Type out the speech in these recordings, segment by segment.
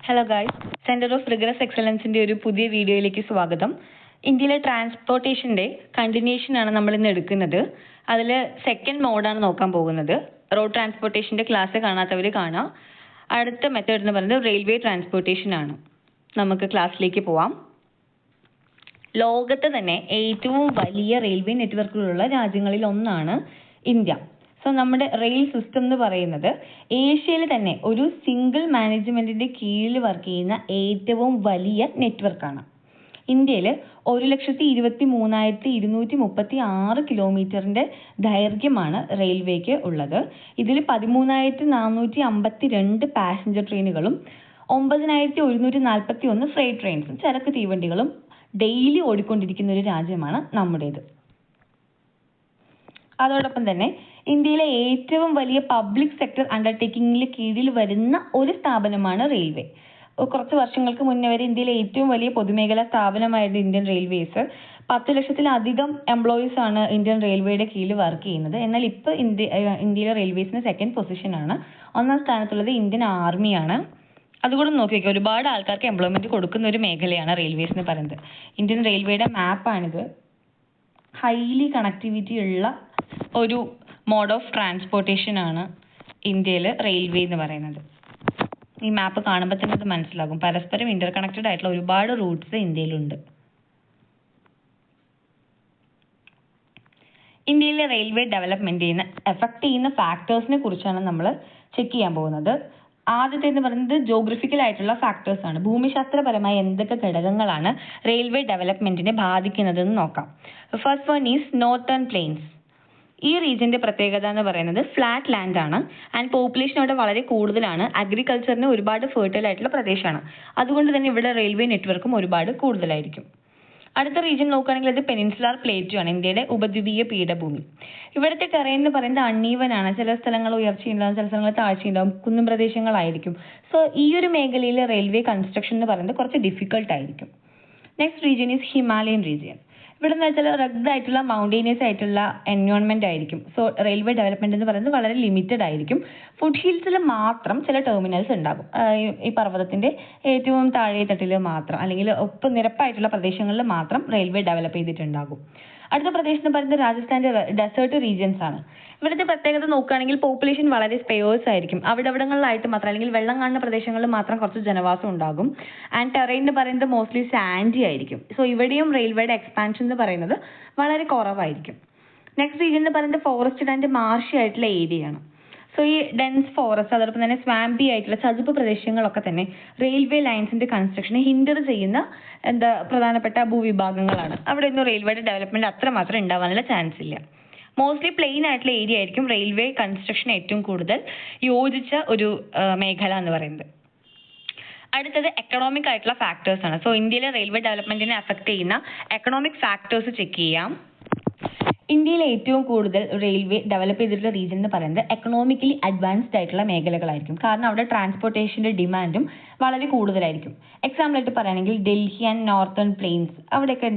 Hello guys, centre of rigorous എക്സലൻസിന്റെ ഒരു പുതിയ വീഡിയോയിലേക്ക് സ്വാഗതം. ഇന്ത്യയിലെ ട്രാൻസ്പോർട്ടേഷന്റെ കണ്ടിന്യൂഷൻ ആണ് നമ്മൾ ഇന്ന് എടുക്കുന്നത്. അതിൽ സെക്കൻഡ് മോഡാണ് നോക്കാൻ പോകുന്നത്. റോഡ് ട്രാൻസ്പോർട്ടേഷന്റെ ക്ലാസ് കാണാത്തവർ കാണാം. അടുത്ത മെത്തേഡ് എന്ന് പറയുന്നത് റെയിൽവേ ട്രാൻസ്പോർട്ടേഷൻ ആണ്. നമുക്ക് ക്ലാസ്സിലേക്ക് പോവാം. ലോകത്ത് തന്നെ ഏറ്റവും വലിയ റെയിൽവേ നെറ്റ്വർക്കുകളുള്ള രാജ്യങ്ങളിൽ ഒന്നാണ് ഇന്ത്യ. സോ നമ്മുടെ റെയിൽ സിസ്റ്റം എന്ന് പറയുന്നത് ഏഷ്യയിൽ തന്നെ ഒരു സിംഗിൾ മാനേജ്മെന്റിന്റെ കീഴിൽ വർക്ക് ചെയ്യുന്ന ഏറ്റവും വലിയ നെറ്റ്വർക്കാണ്. ഇന്ത്യയിൽ 1,23,236 കിലോമീറ്ററിന്റെ ദൈർഘ്യമാണ് റെയിൽവേക്ക് ഉള്ളത്. ഇതിൽ 13,452 പാസഞ്ചർ ട്രെയിനുകളും 9,141 ഫ്രൈറ്റ് ട്രെയിൻസും ചരക്ക് തീവണ്ടികളും ഡെയിലി ഓടിക്കൊണ്ടിരിക്കുന്ന ഒരു രാജ്യമാണ് നമ്മുടേത്. അതോടൊപ്പം തന്നെ ഇന്ത്യയിലെ ഏറ്റവും വലിയ പബ്ലിക് സെക്ടർ അണ്ടർടേക്കിംഗിൽ കീഴിൽ വരുന്ന ഒരു സ്ഥാപനമാണ് റെയിൽവേ. കുറച്ച് വർഷങ്ങൾക്ക് മുന്നേ വരെ ഇന്ത്യയിലെ ഏറ്റവും വലിയ പൊതുമേഖലാ സ്ഥാപനമായിരുന്നു ഇന്ത്യൻ റെയിൽവേസ്. 10 ലക്ഷത്തിലധികം എംപ്ലോയീസ് ആണ് ഇന്ത്യൻ റെയിൽവേയുടെ കീഴിൽ വർക്ക് ചെയ്യുന്നത്. എന്നാൽ ഇപ്പോൾ ഇന്ത്യയിലെ റെയിൽവേസിന് സെക്കൻഡ് പൊസിഷനാണ്. ഒന്നാം സ്ഥാനത്തുള്ളത് ഇന്ത്യൻ ആർമിയാണ്. അതുകൂടെ നോക്കി വയ്ക്കുക, ഒരുപാട് ആൾക്കാർക്ക് എംപ്ലോയ്മെന്റ് കൊടുക്കുന്ന ഒരു മേഖലയാണ് റെയിൽവേസ് എന്ന് പറയുന്നത്. ഇന്ത്യൻ റെയിൽവേയുടെ മാപ്പാണിത്. ഹൈലി കണക്ടിവിറ്റി ഉള്ള ഒരു മോഡ് ഓഫ് ട്രാൻസ്പോർട്ടേഷൻ ആണ് ഇന്ത്യയിൽ റെയിൽവേ എന്ന് പറയുന്നത്. ഈ മാപ്പ് കാണുമ്പോൾ തന്നെ അത് മനസ്സിലാകും. പരസ്പരം ഇന്റർ കണക്റ്റഡ് ആയിട്ടുള്ള ഒരുപാട് റൂട്ട്സ് ഇന്ത്യയിലുണ്ട്. ഇന്ത്യയിലെ റെയിൽവേ ഡെവലപ്മെന്റിനെ എഫക്ട് ചെയ്യുന്ന ഫാക്ടേഴ്സിനെ കുറിച്ചാണ് നമ്മൾ ചെക്ക് ചെയ്യാൻ പോകുന്നത്. ആദ്യത്തെ എന്ന് പറയുന്നത് ജോഗ്രഫിക്കൽ ആയിട്ടുള്ള ഫാക്ടേഴ്സ് ആണ്. ഭൂമിശാസ്ത്രപരമായ എന്തൊക്കെ ഘടകങ്ങളാണ് റെയിൽവേ ഡെവലപ്മെന്റിനെ ബാധിക്കുന്നതെന്ന് നോക്കാം. First one is northern planes. ഈ റീജിയന്റെ പ്രത്യേകത എന്ന് പറയുന്നത് ഫ്ലാറ്റ് ലാൻഡ് ആണ് ആൻഡ് പോപ്പുലേഷൻ അവിടെ വളരെ കൂടുതലാണ്. അഗ്രികൾച്ചറിന് ഒരുപാട് ഫെർട്ടൈൽ ആയിട്ടുള്ള പ്രദേശമാണ്. അതുകൊണ്ട് തന്നെ ഇവിടെ റെയിൽവേ നെറ്റ്വർക്കും ഒരുപാട് കൂടുതലായിരിക്കും. അടുത്ത റീജിയൻ നോക്കുകയാണെങ്കിൽ അത് പെനിൻസുലാർ പ്ലേറ്റു ആണ്, ഇന്ത്യയുടെ ഉപദ്വീപീയ പീഠഭൂമി. ഇവിടുത്തെ ടെറൈൻ എന്ന് പറയുന്നത് അൺഈവൻ ആണ്. ചില സ്ഥലങ്ങൾ ഉയർച്ചയുണ്ടാകും, ചില സ്ഥലങ്ങൾ താഴ്ചയുണ്ടാകും, കുന്നും പ്രദേശങ്ങളായിരിക്കും. സോ ഈ ഒരു മേഖലയിൽ റെയിൽവേ കൺസ്ട്രക്ഷൻ എന്ന് പറയുന്നത് കുറച്ച് ഡിഫിക്കൽട്ട് ആയിരിക്കും. Next region is Himalayan region. ഇവിടെ എന്ന് വെച്ചാൽ റഗ്ഡ് ആയിട്ടുള്ള മൗണ്ടൈനിയസ് ആയിട്ടുള്ള എൻവയോൺമെന്റ് ആയിരിക്കും. സോ റെയിൽവേ ഡെവലപ്മെന്റ് എന്ന് പറയുന്നത് വളരെ ലിമിറ്റഡ് ആയിരിക്കും. ഫുഡ് ഹിൽസിൽ മാത്രം ചില ടെർമിനൽസ് ഉണ്ടാകും. ഈ പർവ്വതത്തിന്റെ ഏറ്റവും താഴെ തട്ടിൽ മാത്രം, അല്ലെങ്കിൽ ഒപ്പം നിരപ്പായിട്ടുള്ള പ്രദേശങ്ങളിൽ മാത്രം റെയിൽവേ ഡെവലപ്പ് ചെയ്തിട്ടുണ്ടാകും. അടുത്ത പ്രദേശം എന്ന് പറയുന്നത് രാജസ്ഥാന്റെ ഡെസേർട്ട് റീജിയൻസ് ആണ്. ഇവിടുത്തെ പ്രത്യേകത നോക്കുകയാണെങ്കിൽ പോപ്പുലേഷൻ വളരെ സ്പേഴ്സ് ആയിരിക്കും. അവിടങ്ങളിലായിട്ട് മാത്രം, അല്ലെങ്കിൽ വെള്ളം കാണുന്ന പ്രദേശങ്ങളിൽ മാത്രം കുറച്ച് ജനവാസം ഉണ്ടാകും. ആൻഡ് ടെറൈൻ എന്ന് പറയുന്നത് മോസ്റ്റ്ലി സാൻഡി ആയിരിക്കും. സോ ഇവിടെയും റെയിൽവേയുടെ എക്സ്പാൻഷൻ എന്ന് പറയുന്നത് വളരെ കുറവായിരിക്കും. നെക്സ്റ്റ് റീജിയൻ എന്ന് പറയുന്നത് ഫോറസ്റ്റഡ് ആൻഡ് മാർഷി ആയിട്ടുള്ള ഏരിയ ആണ്. സോ ഈ ഡെൻസ് ഫോറസ്റ്റ്, അതോടൊപ്പം തന്നെ സ്വാമ്പി ആയിട്ടുള്ള ചതുപ്പ് പ്രദേശങ്ങളൊക്കെ തന്നെ റെയിൽവേ ലൈൻസിന്റെ കൺസ്ട്രക്ഷനെ ഹിൻഡർ ചെയ്യുന്ന പ്രധാനപ്പെട്ട ഭൂവിഭാഗങ്ങളാണ്. അവിടെ ഒന്നും റെയിൽവേയുടെ ഡെവലപ്മെന്റ് അത്രമാത്രം ഉണ്ടാവാനുള്ള ചാൻസ് ഇല്ല. മോസ്റ്റ്ലി പ്ലെയിൻ ആയിട്ടുള്ള ഏരിയ ആയിരിക്കും റെയിൽവേ കൺസ്ട്രക്ഷൻ ഏറ്റവും കൂടുതൽ യോജിച്ച ഒരു മേഖല എന്ന് പറയുന്നത്. അടുത്തത് എക്കണോമിക് ആയിട്ടുള്ള ഫാക്ടേഴ്സ് ആണ്. സോ ഇന്ത്യയിലെ റെയിൽവേ ഡെവലപ്മെന്റിനെ അഫക്ട് ചെയ്യുന്ന എക്കണോമിക് ഫാക്ടേഴ്സ് ചെക്ക് ചെയ്യാം. ഇന്ത്യയിൽ ഏറ്റവും കൂടുതൽ റെയിൽവേ ഡെവലപ്പ് ചെയ്തിട്ടുള്ള റീജിയൻ എന്ന് പറയുന്നത് എക്കണോമിക്കലി അഡ്വാൻസ്ഡ് ആയിട്ടുള്ള മേഖലകളായിരിക്കും. കാരണം അവിടെ ട്രാൻസ്പോർട്ടേഷന്റെ ഡിമാൻഡും വളരെ കൂടുതലായിരിക്കും. എക്സാമ്പിൾ ആയിട്ട് പറയുകയാണെങ്കിൽ ഡൽഹി ആൻഡ് നോർത്തേൺ പ്ലെയിൻസ്, അവിടെയൊക്കെ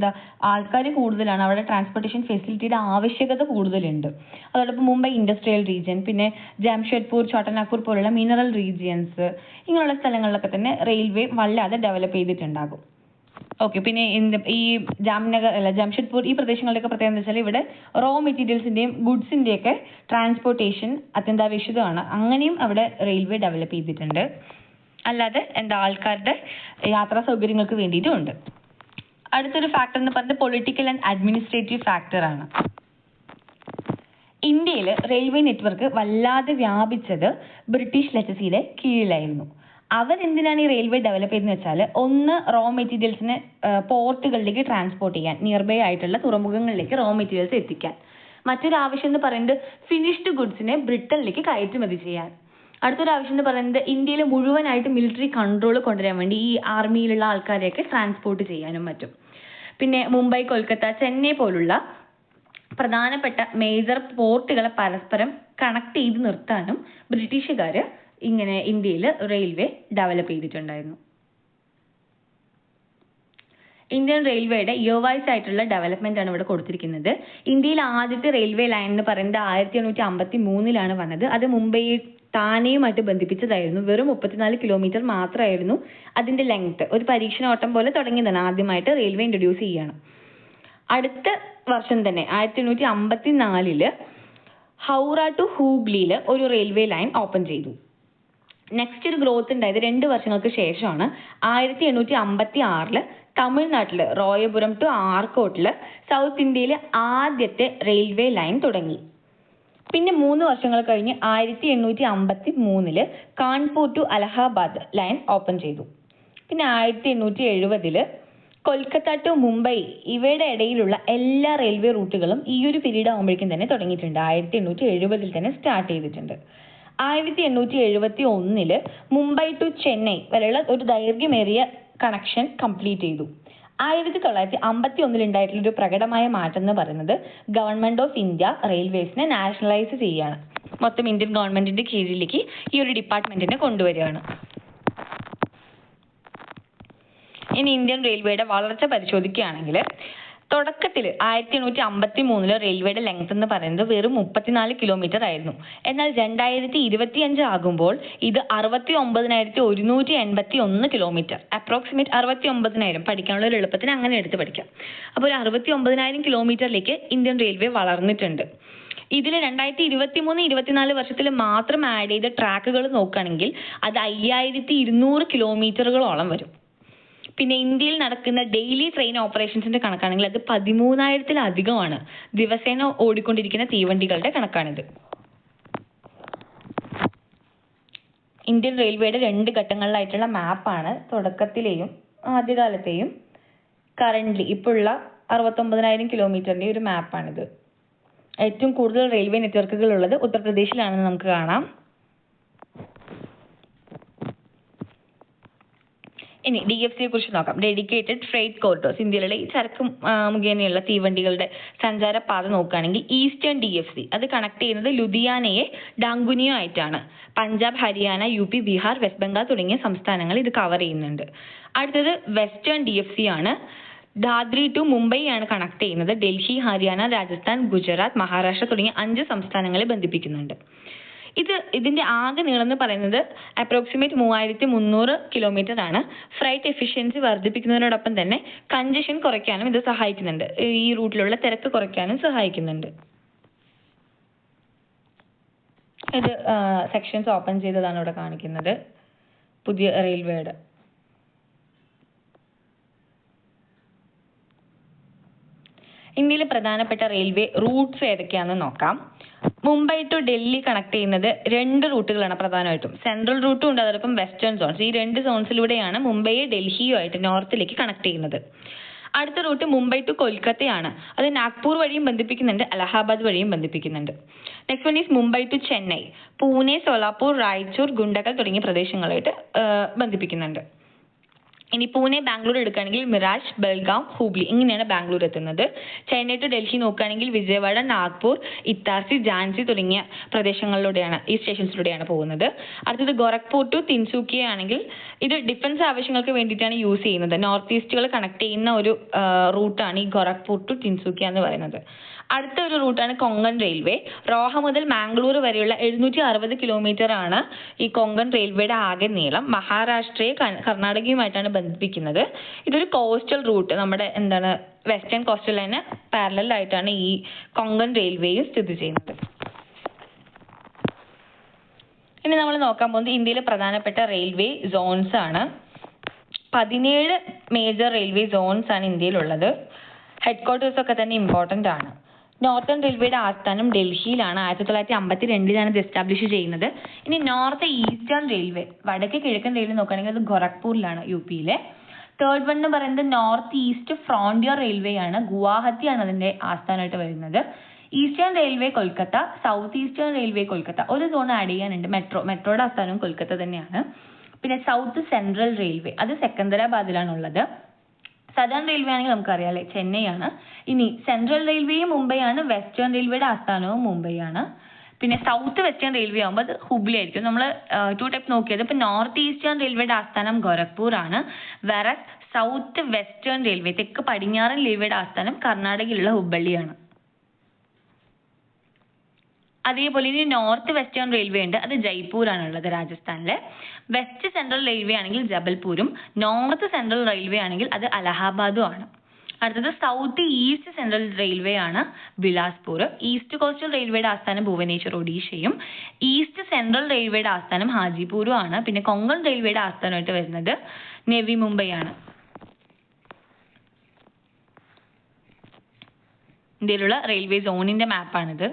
ആൾക്കാർ കൂടുതലാണ്, അവിടെ ട്രാൻസ്പോർട്ടേഷൻ ഫെസിലിറ്റിയുടെ ആവശ്യകത കൂടുതലുണ്ട്. അതോടൊപ്പം മുംബൈ ഇൻഡസ്ട്രിയൽ റീജിയൻ, പിന്നെ ജാംഷഡ്പൂർ, ചോട്ടനാഗ്പൂർ പോലുള്ള മിനറൽ റീജിയൻസ്, ഇങ്ങനെയുള്ള സ്ഥലങ്ങളിലൊക്കെ തന്നെ റെയിൽവേ വല്ലാതെ ഡെവലപ്പ് ചെയ്തിട്ടുണ്ടാകും. ഓക്കെ, പിന്നെ ഈ ജാംഷഡ്പൂർ ഈ പ്രദേശങ്ങളുടെയൊക്കെ പ്രത്യേകത എന്ന് വെച്ചാൽ ഇവിടെ റോ മെറ്റീരിയൽസിന്റെയും ഗുഡ്സിന്റെയൊക്കെ ട്രാൻസ്പോർട്ടേഷൻ അത്യന്താപേക്ഷിതമാണ്. അങ്ങനെയും അവിടെ റെയിൽവേ ഡെവലപ്പ് ചെയ്തിട്ടുണ്ട്. അല്ലാതെ ആൾക്കാരുടെ യാത്രാ സൗകര്യങ്ങൾക്ക് വേണ്ടിയിട്ടും ഉണ്ട്. അടുത്തൊരു ഫാക്ടർ എന്ന് പറയുന്നത് പൊളിറ്റിക്കൽ ആൻഡ് അഡ്മിനിസ്ട്രേറ്റീവ് ഫാക്ടർ ആണ്. ഇന്ത്യയിൽ റെയിൽവേ നെറ്റ്വർക്ക് വല്ലാതെ വ്യാപിച്ചത് ബ്രിട്ടീഷ് ലെറ്റസിയുടെ കീഴിലായിരുന്നു. അവരെന്തിനാണ് ഈ റെയിൽവേ ഡെവലപ്പ് ചെയ്തെന്ന് വെച്ചാൽ, ഒന്ന് റോ മെറ്റീരിയൽസിനെ പോർട്ടുകളിലേക്ക് ട്രാൻസ്പോർട്ട് ചെയ്യാൻ, നിയർ ബൈ ആയിട്ടുള്ള തുറമുഖങ്ങളിലേക്ക് റോ മെറ്റീരിയൽസ് എത്തിക്കാൻ. മറ്റൊരു ആവശ്യം എന്ന് പറയുന്നത് ഫിനിഷ്ഡ് ഗുഡ്സിനെ ബ്രിട്ടനിലേക്ക് കയറ്റുമതി ചെയ്യാൻ. അടുത്തൊരു ആവശ്യം എന്ന് പറയുന്നത് ഇന്ത്യയിൽ മുഴുവനായിട്ട് മിലിറ്ററി കൺട്രോൾ കൊണ്ടുവരാൻ വേണ്ടി ഈ ആർമിയിലുള്ള ആൾക്കാരെയൊക്കെ ട്രാൻസ്പോർട്ട് ചെയ്യാനും പറ്റും. പിന്നെ മുംബൈ, കൊൽക്കത്ത, ചെന്നൈ പോലുള്ള പ്രധാനപ്പെട്ട മേജർ പോർട്ടുകളെ പരസ്പരം കണക്ട് ചെയ്ത് നിർത്താനും ബ്രിട്ടീഷുകാർ ഇങ്ങനെ ഇന്ത്യയിൽ റെയിൽവേ ഡെവലപ്പ് ചെയ്തിട്ടുണ്ടായിരുന്നു. ഇന്ത്യൻ റെയിൽവേയുടെ ഇയർ വൈസ് ആയിട്ടുള്ള ഡെവലപ്മെന്റ് ആണ് ഇവിടെ കൊടുത്തിരിക്കുന്നത്. ഇന്ത്യയിൽ ആദ്യത്തെ റെയിൽവേ ലൈൻ എന്ന് പറയുന്നത് 1853 വന്നത്. അത് മുംബൈ താനെയുമായിട്ട് ബന്ധിപ്പിച്ചതായിരുന്നു. വെറും 34 കിലോമീറ്റർ മാത്രമായിരുന്നു അതിന്റെ ലെങ്ത്. ഒരു പരീക്ഷണോട്ടം പോലെ തുടങ്ങിയതാണ്. ആദ്യമായിട്ട് റെയിൽവേ ഇൻട്രൊഡ്യൂസ് ചെയ്യാണ്. അടുത്ത വർഷം തന്നെ 1854 ഹൗറ ടു ഹൂബ്ലിയിൽ ഒരു റെയിൽവേ ലൈൻ ഓപ്പൺ ചെയ്തു. നെക്സ്റ്റ് ഒരു ഗ്രോത്ത് ഉണ്ടായത് 2 വർഷങ്ങൾക്ക് ശേഷമാണ്. 1856 തമിഴ്നാട്ടില് റോയപുരം ടു ആർക്കോട്ടില് സൗത്ത് ഇന്ത്യയിലെ ആദ്യത്തെ റെയിൽവേ ലൈൻ തുടങ്ങി. പിന്നെ 3 വർഷങ്ങൾ കഴിഞ്ഞ് 1853 Kanpur to Allahabad line open ചെയ്തു. പിന്നെ 1870 കൊൽക്കത്ത ടു മുംബൈ ഇവയുടെ ഇടയിലുള്ള എല്ലാ റെയിൽവേ റൂട്ടുകളും ഈ ഒരു പീരീഡ് ആകുമ്പോഴേക്കും തന്നെ തുടങ്ങിയിട്ടുണ്ട്. 1870 തന്നെ സ്റ്റാർട്ട് ചെയ്തിട്ടുണ്ട്. 1871 മുംബൈ ടു ചെന്നൈ വരെയുള്ള ഒരു ദൈർഘ്യമേറിയ കണക്ഷൻ കംപ്ലീറ്റ് ചെയ്തു. 1951 ഉണ്ടായിട്ടുള്ള ഒരു പ്രകടമായ മാറ്റം എന്ന് പറയുന്നത് ഗവൺമെന്റ് ഓഫ് ഇന്ത്യ റെയിൽവേസിനെ നാഷണലൈസ് ചെയ്യുകയാണ്. മൊത്തം ഇന്ത്യൻ ഗവൺമെന്റിന്റെ കീഴിലേക്ക് ഈ ഒരു ഡിപ്പാർട്ട്മെന്റിനെ കൊണ്ടുവരികയാണ്. ഇനി ഇന്ത്യൻ റെയിൽവേയുടെ വളർച്ച പരിശോധിക്കുകയാണെങ്കിൽ തുടക്കത്തിൽ 1853 റെയിൽവേയുടെ ലെങ്ത് എന്ന് പറയുന്നത് വെറും 34 കിലോമീറ്റർ ആയിരുന്നു. എന്നാൽ 2025 ആകുമ്പോൾ ഇത് 69,181 കിലോമീറ്റർ, അപ്രോക്സിമേറ്റ് 69,000. പഠിക്കാനുള്ള ഒരു എളുപ്പത്തിന് അങ്ങനെ എടുത്ത് പഠിക്കാം. അപ്പോൾ 69,000 കിലോമീറ്ററിലേക്ക് ഇന്ത്യൻ റെയിൽവേ വളർന്നിട്ടുണ്ട്. ഇതിൽ 2023-24 വർഷത്തിൽ മാത്രം ആഡ് ചെയ്ത ട്രാക്കുകൾ നോക്കുകയാണെങ്കിൽ അത് 5,200 കിലോമീറ്ററുകളോളം വരും. പിന്നെ ഇന്ത്യയിൽ നടക്കുന്ന ഡെയിലി ട്രെയിൻ ഓപ്പറേഷൻസിന്റെ കണക്കാണെങ്കിൽ അത് 13,000-ലധികമാണ്. ദിവസേന ഓടിക്കൊണ്ടിരിക്കുന്ന തീവണ്ടികളുടെ കണക്കാണിത്. ഇന്ത്യൻ റെയിൽവേയുടെ 2 ഘട്ടങ്ങളിലായിട്ടുള്ള മാപ്പാണ് തുടക്കത്തിലെയും ആദ്യകാലത്തെയും കറന്റ്ലി ഇപ്പോഴുള്ള 69,000 കിലോമീറ്ററിന്റെ ഒരു മാപ്പാണിത്. ഏറ്റവും കൂടുതൽ റെയിൽവേ നെറ്റ്വർക്കുകൾ ഉള്ളത് ഉത്തർപ്രദേശിലാണെന്ന് നമുക്ക് കാണാം. ഇനി DFC യെ കുറിച്ച് നോക്കാം. Dedicated freight corridors. ഇന്ത്യയിലെ ഈ ചരക്ക് മുഖേനയുള്ള തീവണ്ടികളുടെ സഞ്ചാരപാത നോക്കുകയാണെങ്കിൽ ഈസ്റ്റേൺ DFC അത് കണക്ട് ചെയ്യുന്നത് ലുധിയാനയെ ഡാങ്കുനിയോ ആയിട്ടാണ്. പഞ്ചാബ്, ഹരിയാന, UP, ബീഹാർ, വെസ്റ്റ് ബംഗാൾ തുടങ്ങിയ സംസ്ഥാനങ്ങൾ ഇത് കവർ ചെയ്യുന്നുണ്ട്. അടുത്തത് വെസ്റ്റേൺ DFC ആണ്. ദാദ്രി ടു മുംബൈ ആണ് കണക്ട് ചെയ്യുന്നത്. ഡൽഹി, ഹരിയാന, രാജസ്ഥാൻ, ഗുജറാത്ത്, മഹാരാഷ്ട്ര തുടങ്ങിയ 5 സംസ്ഥാനങ്ങളെ ബന്ധിപ്പിക്കുന്നുണ്ട്. ഇതിന്റെ ആകെ നീളം എന്ന് പറയുന്നത് അപ്രോക്സിമേറ്റ് 3,300 കിലോമീറ്റർ ആണ്. ഫ്രൈറ്റ് എഫിഷ്യൻസി വർദ്ധിപ്പിക്കുന്നതിനോടൊപ്പം തന്നെ കൺജഷൻ കുറയ്ക്കാനും ഇത് സഹായിക്കുന്നുണ്ട്. ഈ റൂട്ടിലുള്ള തിരക്ക് കുറയ്ക്കാനും സഹായിക്കുന്നുണ്ട്. ഇത് സെക്ഷൻസ് ഓപ്പൺ ചെയ്തതാണ് ഇവിടെ കാണിക്കുന്നത് പുതിയ റെയിൽവേയുടെ. ഇന്ത്യയിലെ പ്രധാനപ്പെട്ട റെയിൽവേ റൂട്ട്സ് ഏതൊക്കെയാണെന്ന് നോക്കാം. മുംബൈ ടു ഡൽഹി കണക്ട് ചെയ്യുന്നത് 2 റൂട്ടുകളാണ് പ്രധാനമായിട്ടും. സെൻട്രൽ റൂട്ടും ഉണ്ട്, അതോടൊപ്പം വെസ്റ്റേൺ സോൺസ്. ഈ 2 സോൺസിലൂടെയാണ് മുംബൈയെ ഡൽഹിയുമായിട്ട് നോർത്തിലേക്ക് കണക്ട് ചെയ്യുന്നത്. അടുത്ത റൂട്ട് മുംബൈ ടു കൊൽക്കത്തയാണ്. അത് നാഗ്പൂർ വഴിയും ബന്ധിപ്പിക്കുന്നുണ്ട്, അലഹാബാദ് വഴിയും ബന്ധിപ്പിക്കുന്നുണ്ട്. Next one is Mumbai to Chennai. Pune, Solapur, Raichur, Guntakal തുടങ്ങിയ പ്രദേശങ്ങളായിട്ട് ബന്ധിപ്പിക്കുന്നുണ്ട്. ഇനി പൂനെ, ബാംഗ്ലൂർ എടുക്കുകയാണെങ്കിൽ മിറാജ്, ബൽഗാം, ഹൂബ്ലി ഇങ്ങനെയാണ് ബാംഗ്ലൂർ എത്തുന്നത്. ചെന്നൈ ടു ഡൽഹി നോക്കുകയാണെങ്കിൽ വിജയവാഡ, നാഗ്പൂർ, ഇത്താർസി, ഝാൻസി തുടങ്ങിയ പ്രദേശങ്ങളിലൂടെയാണ്, ഈ സ്റ്റേഷൻസിലൂടെയാണ് പോകുന്നത്. അടുത്തത് ഗോരഖ്പൂർ ടു തിൻസുക്കിയ ആണെങ്കിൽ ഇത് ഡിഫൻസ് ആവശ്യങ്ങൾക്ക് വേണ്ടിയിട്ടാണ് യൂസ് ചെയ്യുന്നത്. നോർത്ത് ഈസ്റ്റുകൾ കണക്ട് ചെയ്യുന്ന ഒരു റൂട്ടാണ് ഈ ഗോരഖ്പൂർ ടു തിൻസുക്കിയ എന്ന് പറയുന്നത്. അടുത്ത ഒരു റൂട്ടാണ് കൊങ്കൺ റെയിൽവേ. റോഹ മുതൽ മാംഗ്ലൂർ വരെയുള്ള 760 കിലോമീറ്റർ ആണ് ഈ കൊങ്കൺ റെയിൽവേയുടെ ആകെ നീളം. മഹാരാഷ്ട്രയെ കർണാടകയുമായിട്ടാണ് ബന്ധിപ്പിക്കുന്നത്. ഇതൊരു കോസ്റ്റൽ റൂട്ട്, നമ്മുടെ വെസ്റ്റേൺ കോസ്റ്റൽ ലൈന് പാരലൽ ആയിട്ടാണ് ഈ കൊങ്കൺ റെയിൽവേയും സ്ഥിതി ചെയ്യുന്നത്. ഇനി നമ്മൾ നോക്കാൻ പോകുന്നത് ഇന്ത്യയിലെ പ്രധാനപ്പെട്ട റെയിൽവേ സോൺസ് ആണ്. 17 മേജർ റെയിൽവേ സോൺസ് ആണ് ഇന്ത്യയിലുള്ളത്. ഹെഡ്ക്വാർട്ടേഴ്സ് ഒക്കെ തന്നെ ഇമ്പോർട്ടന്റ് ആണ്. നോർത്തേൺ റെയിൽവേയുടെ ആസ്ഥാനം ഡൽഹിയിലാണ്. 1952 ഇത് എസ്റ്റാബ്ലിഷ് ചെയ്യുന്നത്. ഇനി നോർത്ത് ഈസ്റ്റേൺ റെയിൽവേ, വടക്ക് കിഴക്കൻ റെയിൽവേ നോക്കുകയാണെങ്കിൽ അത് ഗോരഖ്പൂരിലാണ്, UP-യിലെ. തേർഡ് വൺ എന്ന് പറയുന്നത് നോർത്ത് ഈസ്റ്റ് ഫ്രോണ്ടിയർ റെയിൽവേ ആണ്. ഗുവാഹത്തിയാണ് അതിന്റെ ആസ്ഥാനമായിട്ട് വരുന്നത്. Eastern railway Kolkata, south eastern railway Kolkata. ഒരു സോൺ ആഡ് ചെയ്യാനുണ്ട്, മെട്രോയുടെ ആസ്ഥാനവും കൊൽക്കത്ത തന്നെയാണ്. പിന്നെ സൗത്ത് സെൻട്രൽ റെയിൽവേ അത് സെക്കന്ദരാബാദിലാണുള്ളത്. സദേൺ റെയിൽവേ ആണെങ്കിൽ നമുക്കറിയാം അല്ലെ, ചെന്നൈയാണ്. ഇനി സെൻട്രൽ റെയിൽവേയും മുംബൈയാണ്, വെസ്റ്റേൺ റെയിൽവേയുടെ ആസ്ഥാനവും മുംബൈയാണ്. പിന്നെ സൗത്ത് വെസ്റ്റേൺ റെയിൽവേ ആകുമ്പോൾ അത് ഹുബ്ലി ആയിരിക്കും. നമ്മൾ 2 ടൈപ്പ് നോക്കിയത്. ഇപ്പൊ നോർത്ത് ഈസ്റ്റേൺ റെയിൽവേയുടെ ആസ്ഥാനം ഗോരഖ്പൂർ ആണ്. വേറെ സൗത്ത് വെസ്റ്റേൺ റെയിൽവേ, തെക്ക് പടിഞ്ഞാറൻ റെയിൽവേയുടെ ആസ്ഥാനം കർണാടകയിലുള്ള ഹുബ്ബള്ളിയാണ്. അതേപോലെ ഇനി നോർത്ത് വെസ്റ്റേൺ റെയിൽവേ ഉണ്ട്, അത് ജയ്പൂരാണുള്ളത് രാജസ്ഥാനിലെ. വെസ്റ്റ് സെൻട്രൽ റെയിൽവേ ആണെങ്കിൽ ജബൽപൂരും, നോർത്ത് സെൻട്രൽ റെയിൽവേ ആണെങ്കിൽ അത് അലഹാബാദും ആണ്. അടുത്തത് സൗത്ത് ഈസ്റ്റ് സെൻട്രൽ റെയിൽവേ ആണ് ബിലാസ്പൂർ. ഈസ്റ്റ് കോസ്റ്റൽ റെയിൽവേയുടെ ആസ്ഥാനം ഭുവനേശ്വർ ഒഡീഷയും, ഈസ്റ്റ് സെൻട്രൽ റെയിൽവേയുടെ ആസ്ഥാനം ഹാജിപൂരും ആണ്. പിന്നെ കൊങ്കൺ റെയിൽവേയുടെ ആസ്ഥാനമായിട്ട് വരുന്നത് നവി മുംബൈ ആണ്. ഇന്ത്യയിലുള്ള റെയിൽവേ സോണിന്റെ മാപ്പാണിത്.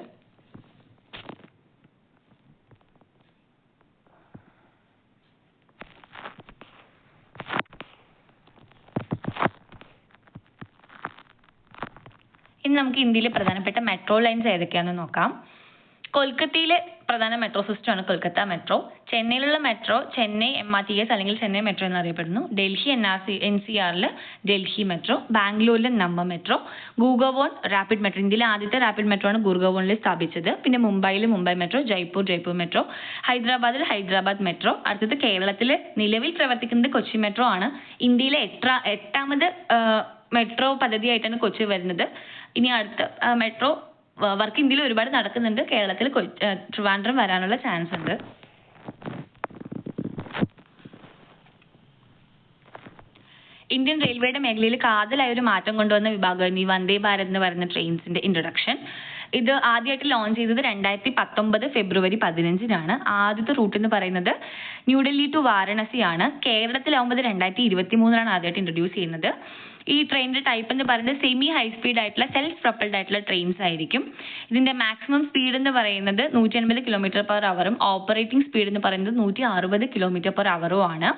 ഇനി നമുക്ക് ഇന്ത്യയിലെ പ്രധാനപ്പെട്ട മെട്രോ ലൈൻസ് ഏതൊക്കെയാണെന്ന് നോക്കാം. കൊൽക്കത്തയിലെ പ്രധാന മെട്രോ സിസ്റ്റമാണ് കൊൽക്കത്ത മെട്രോ. ചെന്നൈയിലുള്ള മെട്രോ ചെന്നൈ MRTS അല്ലെങ്കിൽ ചെന്നൈ മെട്രോ എന്നറിയപ്പെടുന്നു. ഡൽഹി NCRൽ ഡൽഹി മെട്രോ. ബാംഗ്ലൂരിലെ നമ്പർ മെട്രോ. ഗുർഗാവോൺ റാപ്പിഡ് മെട്രോ, ഇന്ത്യയിലെ ആദ്യത്തെ റാപ്പിഡ് മെട്രോ ആണ് ഗുർഗാവോണിൽ സ്ഥാപിച്ചത്. പിന്നെ മുംബൈയിൽ മുംബൈ മെട്രോ, ജയ്പൂർ മെട്രോ, ഹൈദരാബാദിൽ ഹൈദരാബാദ് മെട്രോ. അടുത്തത് കേരളത്തിൽ നിലവിൽ പ്രവർത്തിക്കുന്നത് കൊച്ചി മെട്രോ ആണ്. ഇന്ത്യയിലെ എട്ടാമത് മെട്രോ പദ്ധതിയായിട്ടാണ് കൊച്ചി വരുന്നത്. ഇനി അടുത്ത മെട്രോ വർക്ക് ഇന്ത്യയിൽ ഒരുപാട് നടക്കുന്നുണ്ട്. കേരളത്തിൽ ട്രിവാൻഡ്രം വരാനുള്ള ചാൻസ് ഉണ്ട്. ഇന്ത്യൻ റെയിൽവേയുടെ മേഖലയിൽ കാതലായ ഒരു മാറ്റം കൊണ്ടുവന്ന വിഭാഗമാണ് ഈ വന്ദേ ഭാരത് എന്ന് പറയുന്ന ട്രെയിൻസിന്റെ ഇൻട്രൊഡക്ഷൻ. ഇത് ആദ്യമായിട്ട് ലോഞ്ച് ചെയ്തത് 2019 ഫെബ്രുവരി 15-നാണ്. ആദ്യത്തെ റൂട്ട് എന്ന് പറയുന്നത് ന്യൂഡൽഹി ടു വാരണസി ആണ്. കേരളത്തിലാവുമ്പോൾ 2023-ലാണ് ആദ്യമായിട്ട് ഇൻട്രൊഡ്യൂസ് ചെയ്യുന്നത്. ഈ ട്രെയിനിന്റെ ടൈപ്പ് എന്ന് പറയുന്നത് സെമി ഹൈ സ്പീഡ് ആയിട്ടുള്ള സെൽഫ് പ്രൊപ്പൽഡ് ആയിട്ടുള്ള ട്രെയിൻസ് ആയിരിക്കും. ഇതിന്റെ മാക്സിമം സ്പീഡ് എന്ന് പറയുന്നത് 180 km/hഉം ഓപ്പറേറ്റിംഗ് സ്പീഡ് എന്ന് പറയുന്നത് 160 km/hഉം ആണ്.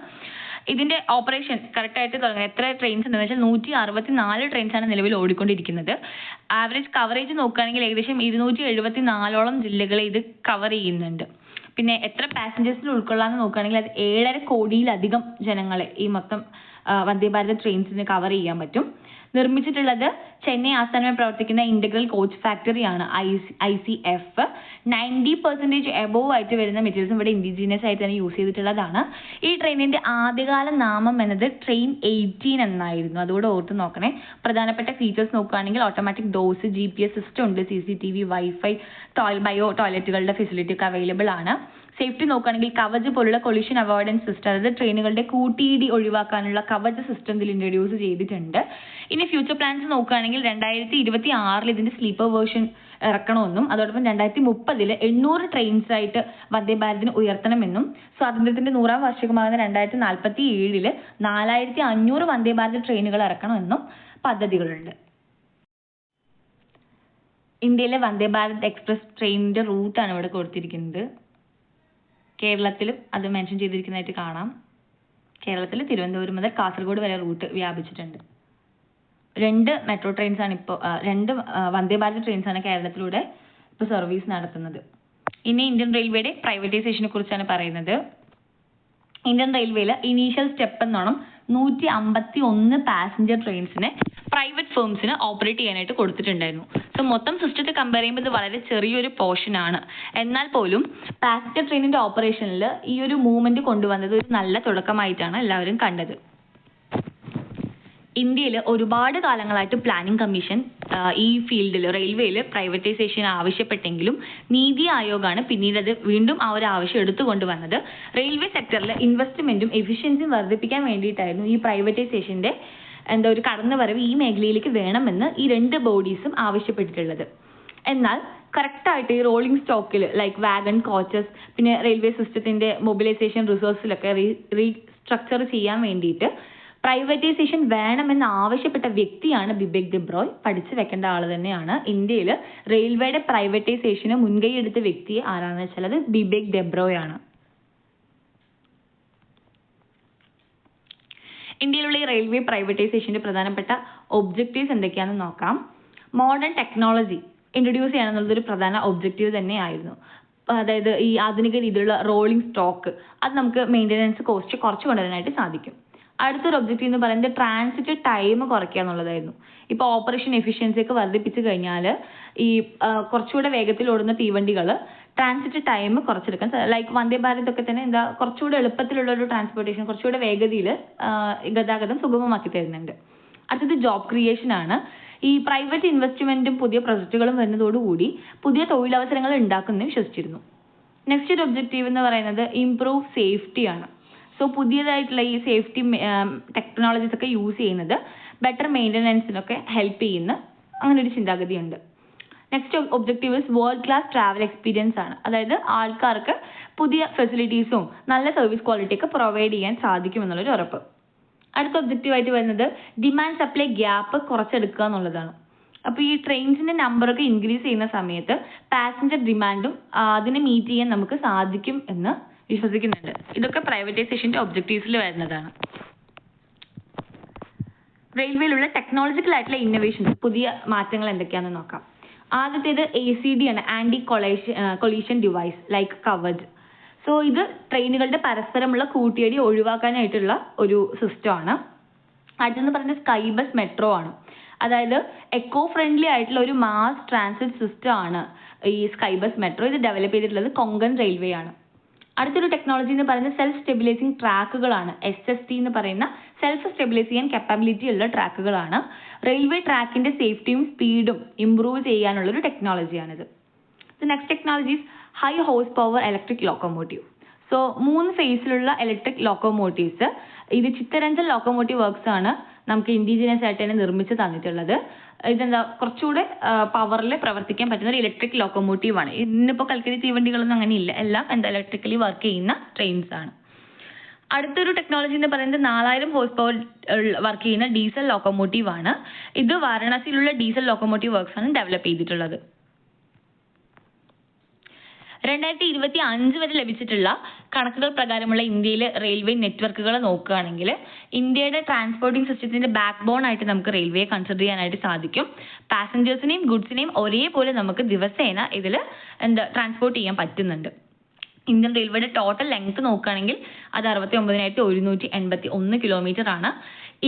ഇതിന്റെ ഓപ്പറേഷൻ കറക്റ്റ് ആയിട്ട് തുടങ്ങുന്നത് എത്ര ട്രെയിൻസ് ഉണ്ടെന്ന് വെച്ചാൽ 164 ട്രെയിൻസ് ആണ് നിലവിൽ ഓടിക്കൊണ്ടിരിക്കുന്നത്. ആവറേജ് കവറേജ് നോക്കുകയാണെങ്കിൽ ഏകദേശം 274ഓളം ജില്ലകളെ ഇത് കവർ ചെയ്യുന്നുണ്ട്. പിന്നെ എത്ര പാസഞ്ചേഴ്സിന് ഉൾക്കൊള്ളാന്ന് നോക്കുകയാണെങ്കിൽ അത് 7.5 കോടിയിലധികം ജനങ്ങളെ ഈ മൊത്തം വന്ദേ ഭാരത് ട്രെയിൻസിന് കവർ ചെയ്യാൻ പറ്റും. നിർമ്മിച്ചിട്ടുള്ളത് ചെന്നൈ ആസ്ഥാനമായി പ്രവർത്തിക്കുന്ന ഇന്റഗ്രൽ കോച്ച് ഫാക്ടറി ആണ് ICF. 90% എബോവ് ആയിട്ട് വരുന്ന മെറ്റീരിയൽസ് ഇവിടെ ഇൻഡിജിനിയസ് ആയിട്ട് തന്നെ യൂസ് ചെയ്തിട്ടുള്ളതാണ്. ഈ ട്രെയിനിന്റെ ആദ്യകാല നാമം എന്നത് ട്രെയിൻ 18 എന്നായിരുന്നു. അതുകൂടെ ഓർത്ത് നോക്കണേ. പ്രധാനപ്പെട്ട ഫീച്ചേഴ്സ് നോക്കുകയാണെങ്കിൽ ഓട്ടോമാറ്റിക് ഡോർസ്, GPS സിസ്റ്റം ഉണ്ട്, CCTV, വൈഫൈ, ബയോ ടോയ്ലറ്റുകളുടെ ഫെസിലിറ്റി ഒക്കെ അവൈലബിൾ ആണ്. സേഫ്റ്റി നോക്കുകയാണെങ്കിൽ കവച് പോലുള്ള കൊളിഷൻ അവോയ്ഡൻസ് സിസ്റ്റം, അതായത് ട്രെയിനുകളുടെ കൂട്ടിയിടി ഒഴിവാക്കാനുള്ള കവച് സിസ്റ്റം ഇതിൽ ഇൻട്രൊഡ്യൂസ് ചെയ്തിട്ടുണ്ട്. ഇനി ഫ്യൂച്ചർ പ്ലാൻസ് നോക്കുകയാണെങ്കിൽ 2026 ഇതിന്റെ സ്ലീപ്പർ വേർഷൻ ഇറക്കണമെന്നും അതോടൊപ്പം 2030 800 ട്രെയിൻസ് ആയിട്ട് വന്ദേ ഭാരതിന് ഉയർത്തണമെന്നും സ്വാതന്ത്ര്യത്തിന്റെ 100ാം വാർഷികമാകുന്ന 2047 4500 വന്ദേ ഭാരത് ട്രെയിനുകൾ ഇറക്കണമെന്നും പദ്ധതികളുണ്ട്. ഇന്ത്യയിലെ വന്ദേ ഭാരത് എക്സ്പ്രസ് ട്രെയിനിന്റെ റൂട്ടാണ് ഇവിടെ കൊടുത്തിരിക്കുന്നത്. കേരളത്തിലും അത് മെൻഷൻ ചെയ്തിരിക്കുന്നതായിട്ട് കാണാം. കേരളത്തിൽ തിരുവനന്തപുരം മുതൽ കാസർഗോഡ് വരെ റൂട്ട് വ്യാപിച്ചിട്ടുണ്ട്. 2 മെട്രോ ട്രെയിൻസ് ആണ് ഇപ്പോൾ 2 വന്ദേ ഭാരത് ട്രെയിൻസ് ആണ് കേരളത്തിലൂടെ ഇപ്പോൾ സർവീസ് നടത്തുന്നത്. ഇനി ഇന്ത്യൻ റെയിൽവേയുടെ പ്രൈവറ്റൈസേഷനെ കുറിച്ചാണ് പറയുന്നത്. ഇന്ത്യൻ റെയിൽവേയിൽ ഇനീഷ്യൽ സ്റ്റെപ്പ് എന്നോണം 151 പാസഞ്ചർ ട്രെയിൻസിനെ പ്രൈവറ്റ് ഫേംസിന് ഓപ്പറേറ്റ് ചെയ്യാനായിട്ട് കൊടുത്തിട്ടുണ്ടായിരുന്നു. സോ മൊത്തം സിസ്റ്റത്തെ കമ്പയർ ചെയ്യുമ്പോൾ ഇത് വളരെ ചെറിയൊരു പോർഷൻ ആണ്. എന്നാൽ പോലും പാസഞ്ചർ ട്രെയിനിന്റെ ഓപ്പറേഷനിൽ ഈ ഒരു മൂവ്മെന്റ് കൊണ്ടുവന്നത് ഒരു നല്ല തുടക്കമായിട്ടാണ് എല്ലാവരും കണ്ടത്. ഇന്ത്യയിൽ ഒരുപാട് കാലങ്ങളായിട്ട് പ്ലാനിംഗ് കമ്മീഷൻ ഈ ഫീൽഡിൽ റെയിൽവേയിൽ പ്രൈവറ്റൈസേഷൻ ആവശ്യപ്പെട്ടെങ്കിലും നീതി ആയോഗാണ് പിന്നീട് അത് വീണ്ടും ആ ഒരു ആവശ്യം എടുത്തുകൊണ്ടുവന്നത്. റെയിൽവേ സെക്ടറിൽ ഇൻവെസ്റ്റ്മെന്റും എഫിഷ്യൻസിയും വർദ്ധിപ്പിക്കാൻ വേണ്ടിയിട്ടായിരുന്നു ഈ പ്രൈവറ്റൈസേഷന്റെ ഒരു കടന്നുവരവ് ഈ മേഖലയിലേക്ക് വേണമെന്ന് ഈ 2 ബോഡീസും ആവശ്യപ്പെട്ടിട്ടുള്ളത്. എന്നാൽ കറക്റ്റായിട്ട് ഈ റോളിംഗ് സ്റ്റോക്കിൽ ലൈക്ക് വാഗൺ, കോച്ചസ്, പിന്നെ റെയിൽവേ സിസ്റ്റത്തിന്റെ മൊബിലൈസേഷൻ റിസോഴ്സിലൊക്കെ റീസ്ട്രക്ചർ ചെയ്യാൻ വേണ്ടിയിട്ട് പ്രൈവറ്റൈസേഷൻ വേണമെന്ന് ആവശ്യപ്പെട്ട വ്യക്തിയാണ് ബിബേക് ദെബ്രോയ്. പഠിച്ചു വെക്കേണ്ട ആൾ തന്നെയാണ്. ഇന്ത്യയിൽ റെയിൽവേയുടെ പ്രൈവറ്റൈസേഷന് മുൻകൈ എടുത്ത വ്യക്തി ആരാണെന്ന് വെച്ചാൽ അത് ബിബേക് ദെബ്രോയ് ആണ്. ഇന്ത്യയിലുള്ള ഈ റെയിൽവേ പ്രൈവറ്റൈസേഷന്റെ പ്രധാനപ്പെട്ട ഒബ്ജക്റ്റീവ്സ് എന്തൊക്കെയാണെന്ന് നോക്കാം. മോഡേൺ ടെക്നോളജി ഇൻട്രൊഡ്യൂസ് ചെയ്യാന്നുള്ളത് ഒരു പ്രധാന ഒബ്ജക്റ്റീവ് തന്നെയായിരുന്നു. അതായത് ഈ ആധുനിക രീതിയിലുള്ള റോളിംഗ് സ്റ്റോക്ക് അത് നമുക്ക് മെയിൻ്റെനൻസ് കോസ്റ്റ് കുറച്ച് കൊണ്ടുവരാനായിട്ട് സാധിക്കും. അടുത്തൊരു ഒബ്ജക്റ്റീവ് എന്ന് പറയുന്നത് ട്രാൻസിറ്റ് ടൈം കുറയ്ക്കുക എന്നുള്ളതായിരുന്നു. ഇപ്പോൾ ഓപ്പറേഷൻ എഫിഷ്യൻസി ഒക്കെ വർദ്ധിപ്പിച്ചു കഴിഞ്ഞാൽ ഈ കുറച്ചുകൂടെ വേഗത്തിൽ ഓടുന്ന തീവണ്ടികൾ transit time കുറച്ചെടുക്കാൻ, like Vande Bharat ഒക്കെ തന്നെ കുറച്ചുകൂടെ എളുപ്പത്തിലുള്ള ഒരു ട്രാൻസ്പോർട്ടേഷൻ, കുറച്ചുകൂടെ വേഗതയിൽ ഗതാഗതം സുഗമമാക്കി തരുന്നുണ്ട്. അടുത്തത് ജോബ് ക്രിയേഷൻ ആണ്. ഈ പ്രൈവറ്റ് ഇൻവെസ്റ്റ്മെന്റും പുതിയ പ്രൊജക്റ്റുകളും വരുന്നതോടുകൂടി പുതിയ തൊഴിലവസരങ്ങൾ ഉണ്ടാക്കുമെന്ന് വിശ്വസിച്ചിരുന്നു. നെക്സ്റ്റ് ഒരു ഒബ്ജക്റ്റീവ് എന്ന് പറയുന്നത് ഇംപ്രൂവ് സേഫ്റ്റി ആണ്. സോ പുതിയതായിട്ടുള്ള ഈ സേഫ്റ്റി ടെക്നോളജീസ് ഒക്കെ യൂസ് ചെയ്യുന്നത് ബെറ്റർ മെയിൻ്റനൻസിനൊക്കെ ഹെൽപ്പ് ചെയ്യുന്ന അങ്ങനെ ഒരു ചിന്താഗതിയുണ്ട്. Next objective world class travel experience ആണ്. അതായത് ആൾക്കാർക്ക് പുതിയ ഫെസിലിറ്റീസും നല്ല സർവീസ് ക്വാളിറ്റി ഒക്കെ പ്രൊവൈഡ് ചെയ്യാൻ സാധിക്കുമെന്നുള്ളൊരു ഉറപ്പ്. അടുത്ത ഒബ്ജക്റ്റീവ് ആയിട്ട് വരുന്നത് ഡിമാൻഡ് സപ്ലൈ ഗ്യാപ്പ് കുറച്ചെടുക്കുക എന്നുള്ളതാണ്. അപ്പോൾ ഈ ട്രെയിൻസിന്റെ നമ്പറൊക്കെ ഇൻക്രീസ് ചെയ്യുന്ന സമയത്ത് പാസഞ്ചർ ഡിമാൻഡും അതിനെ മീറ്റ് ചെയ്യാൻ നമുക്ക് സാധിക്കും എന്ന് വിശ്വസിക്കുന്നുണ്ട്. ഇതൊക്കെ പ്രൈവറ്റൈസേഷന്റെ ഒബ്ജക്റ്റീവ്സിൽ വരുന്നതാണ്. റെയിൽവേയിലുള്ള ടെക്നോളജിക്കൽ ആയിട്ടുള്ള ഇന്നോവേഷൻസ്, പുതിയ മാറ്റങ്ങൾ എന്തൊക്കെയാണെന്ന് നോക്കാം. ആദ്യത്തേത് ACD ആണ്, anti collision device like Kavach. So ഇത് ട്രെയിനുകളുടെ പരസ്പരമുള്ള കൂട്ടിയിടി ഒഴിവാക്കാനായിട്ടുള്ള ഒരു സിസ്റ്റം ആണ്. അടുത്തെന്ന് പറയുന്നത് സ്കൈ ബസ് മെട്രോ ആണ്. അതായത് എക്കോ ഫ്രണ്ട്ലി ആയിട്ടുള്ള ഒരു മാസ് ട്രാൻസിറ്റ് സിസ്റ്റം ആണ് ഈ സ്കൈ ബസ് മെട്രോ. ഇത് ഡെവലപ്പ് ചെയ്തിട്ടുള്ളത് കൊങ്കൺ റെയിൽവേ ആണ്. അടുത്തൊരു ടെക്നോളജി എന്ന് പറയുന്നത് സെൽഫ് സ്റ്റെബിലൈസിങ് ട്രാക്കുകളാണ്. SST എന്ന് പറയുന്ന സെൽഫ് സ്റ്റെബിലൈസ് ചെയ്യാൻ കപ്പാബിലിറ്റി ഉള്ള ട്രാക്കുകളാണ്. റെയിൽവേ ട്രാക്കിന്റെ സേഫ്റ്റിയും സ്പീഡും ഇംപ്രൂവ് ചെയ്യാനുള്ള ഒരു ടെക്നോളജിയാണിത്. Next technology high horse power electric locomotive. So 3 ഫേസിലുള്ള ഇലക്ട്രിക് ലോക്കോമോട്ടീവ്സ്, ഇത് ചിത്തരഞ്ജൻ ലോക്കോമോട്ടീവ് വർക്ക്സ് ആണ് നമുക്ക് ഇൻഡിജിനസ് ആയിട്ട് തന്നെ നിർമ്മിച്ച് തന്നിട്ടുള്ളത്. ഇതെന്താ കുറച്ചുകൂടെ പവറിൽ പ്രവർത്തിക്കാൻ പറ്റുന്ന ഒരു ഇലക്ട്രിക് ലോക്കോമോട്ടീവ് ആണ്. ഇന്നിപ്പോൾ കൽക്കരി തീവണ്ടികളൊന്നും അങ്ങനെ ഇല്ല, എല്ലാം എന്താ ഇലക്ട്രിക്കലി വർക്ക് ചെയ്യുന്ന ട്രെയിൻസ് ആണ്. അടുത്തൊരു ടെക്നോളജി എന്ന് പറയുന്നത് 4000 ഹോഴ്സ് പവർ വർക്ക് ചെയ്യുന്ന ഡീസൽ ലോക്കോമോട്ടീവ് ആണ്. ഇത് വാരണാസിയിലുള്ള ഡീസൽ ലോക്കോമോട്ടീവ് വർക്ക്സ് ആണ് ഡെവലപ്പ് ചെയ്തിട്ടുള്ളത്. 2025 വരെ ലഭിച്ചിട്ടുള്ള കണക്കുകൾ പ്രകാരമുള്ള ഇന്ത്യയിലെ റെയിൽവേ നെറ്റ്വർക്കുകൾ നോക്കുകയാണെങ്കിൽ ഇന്ത്യയുടെ ട്രാൻസ്പോർട്ടിംഗ് സിസ്റ്റത്തിന്റെ ബാക്ക് ബോൺ ആയിട്ട് നമുക്ക് റെയിൽവേയെ കൺസിഡർ ചെയ്യാനായിട്ട് സാധിക്കും. പാസഞ്ചേഴ്സിനെയും ഗുഡ്സിനെയും ഒരേപോലെ നമുക്ക് ദിവസേന ഇതിൽ ട്രാൻസ്പോർട്ട് ചെയ്യാൻ പറ്റുന്നുണ്ട്. ഇന്ത്യൻ റെയിൽവേയുടെ ടോട്ടൽ ലെങ്ത് നോക്കുകയാണെങ്കിൽ അത് 69,181 കിലോമീറ്റർ ആണ്.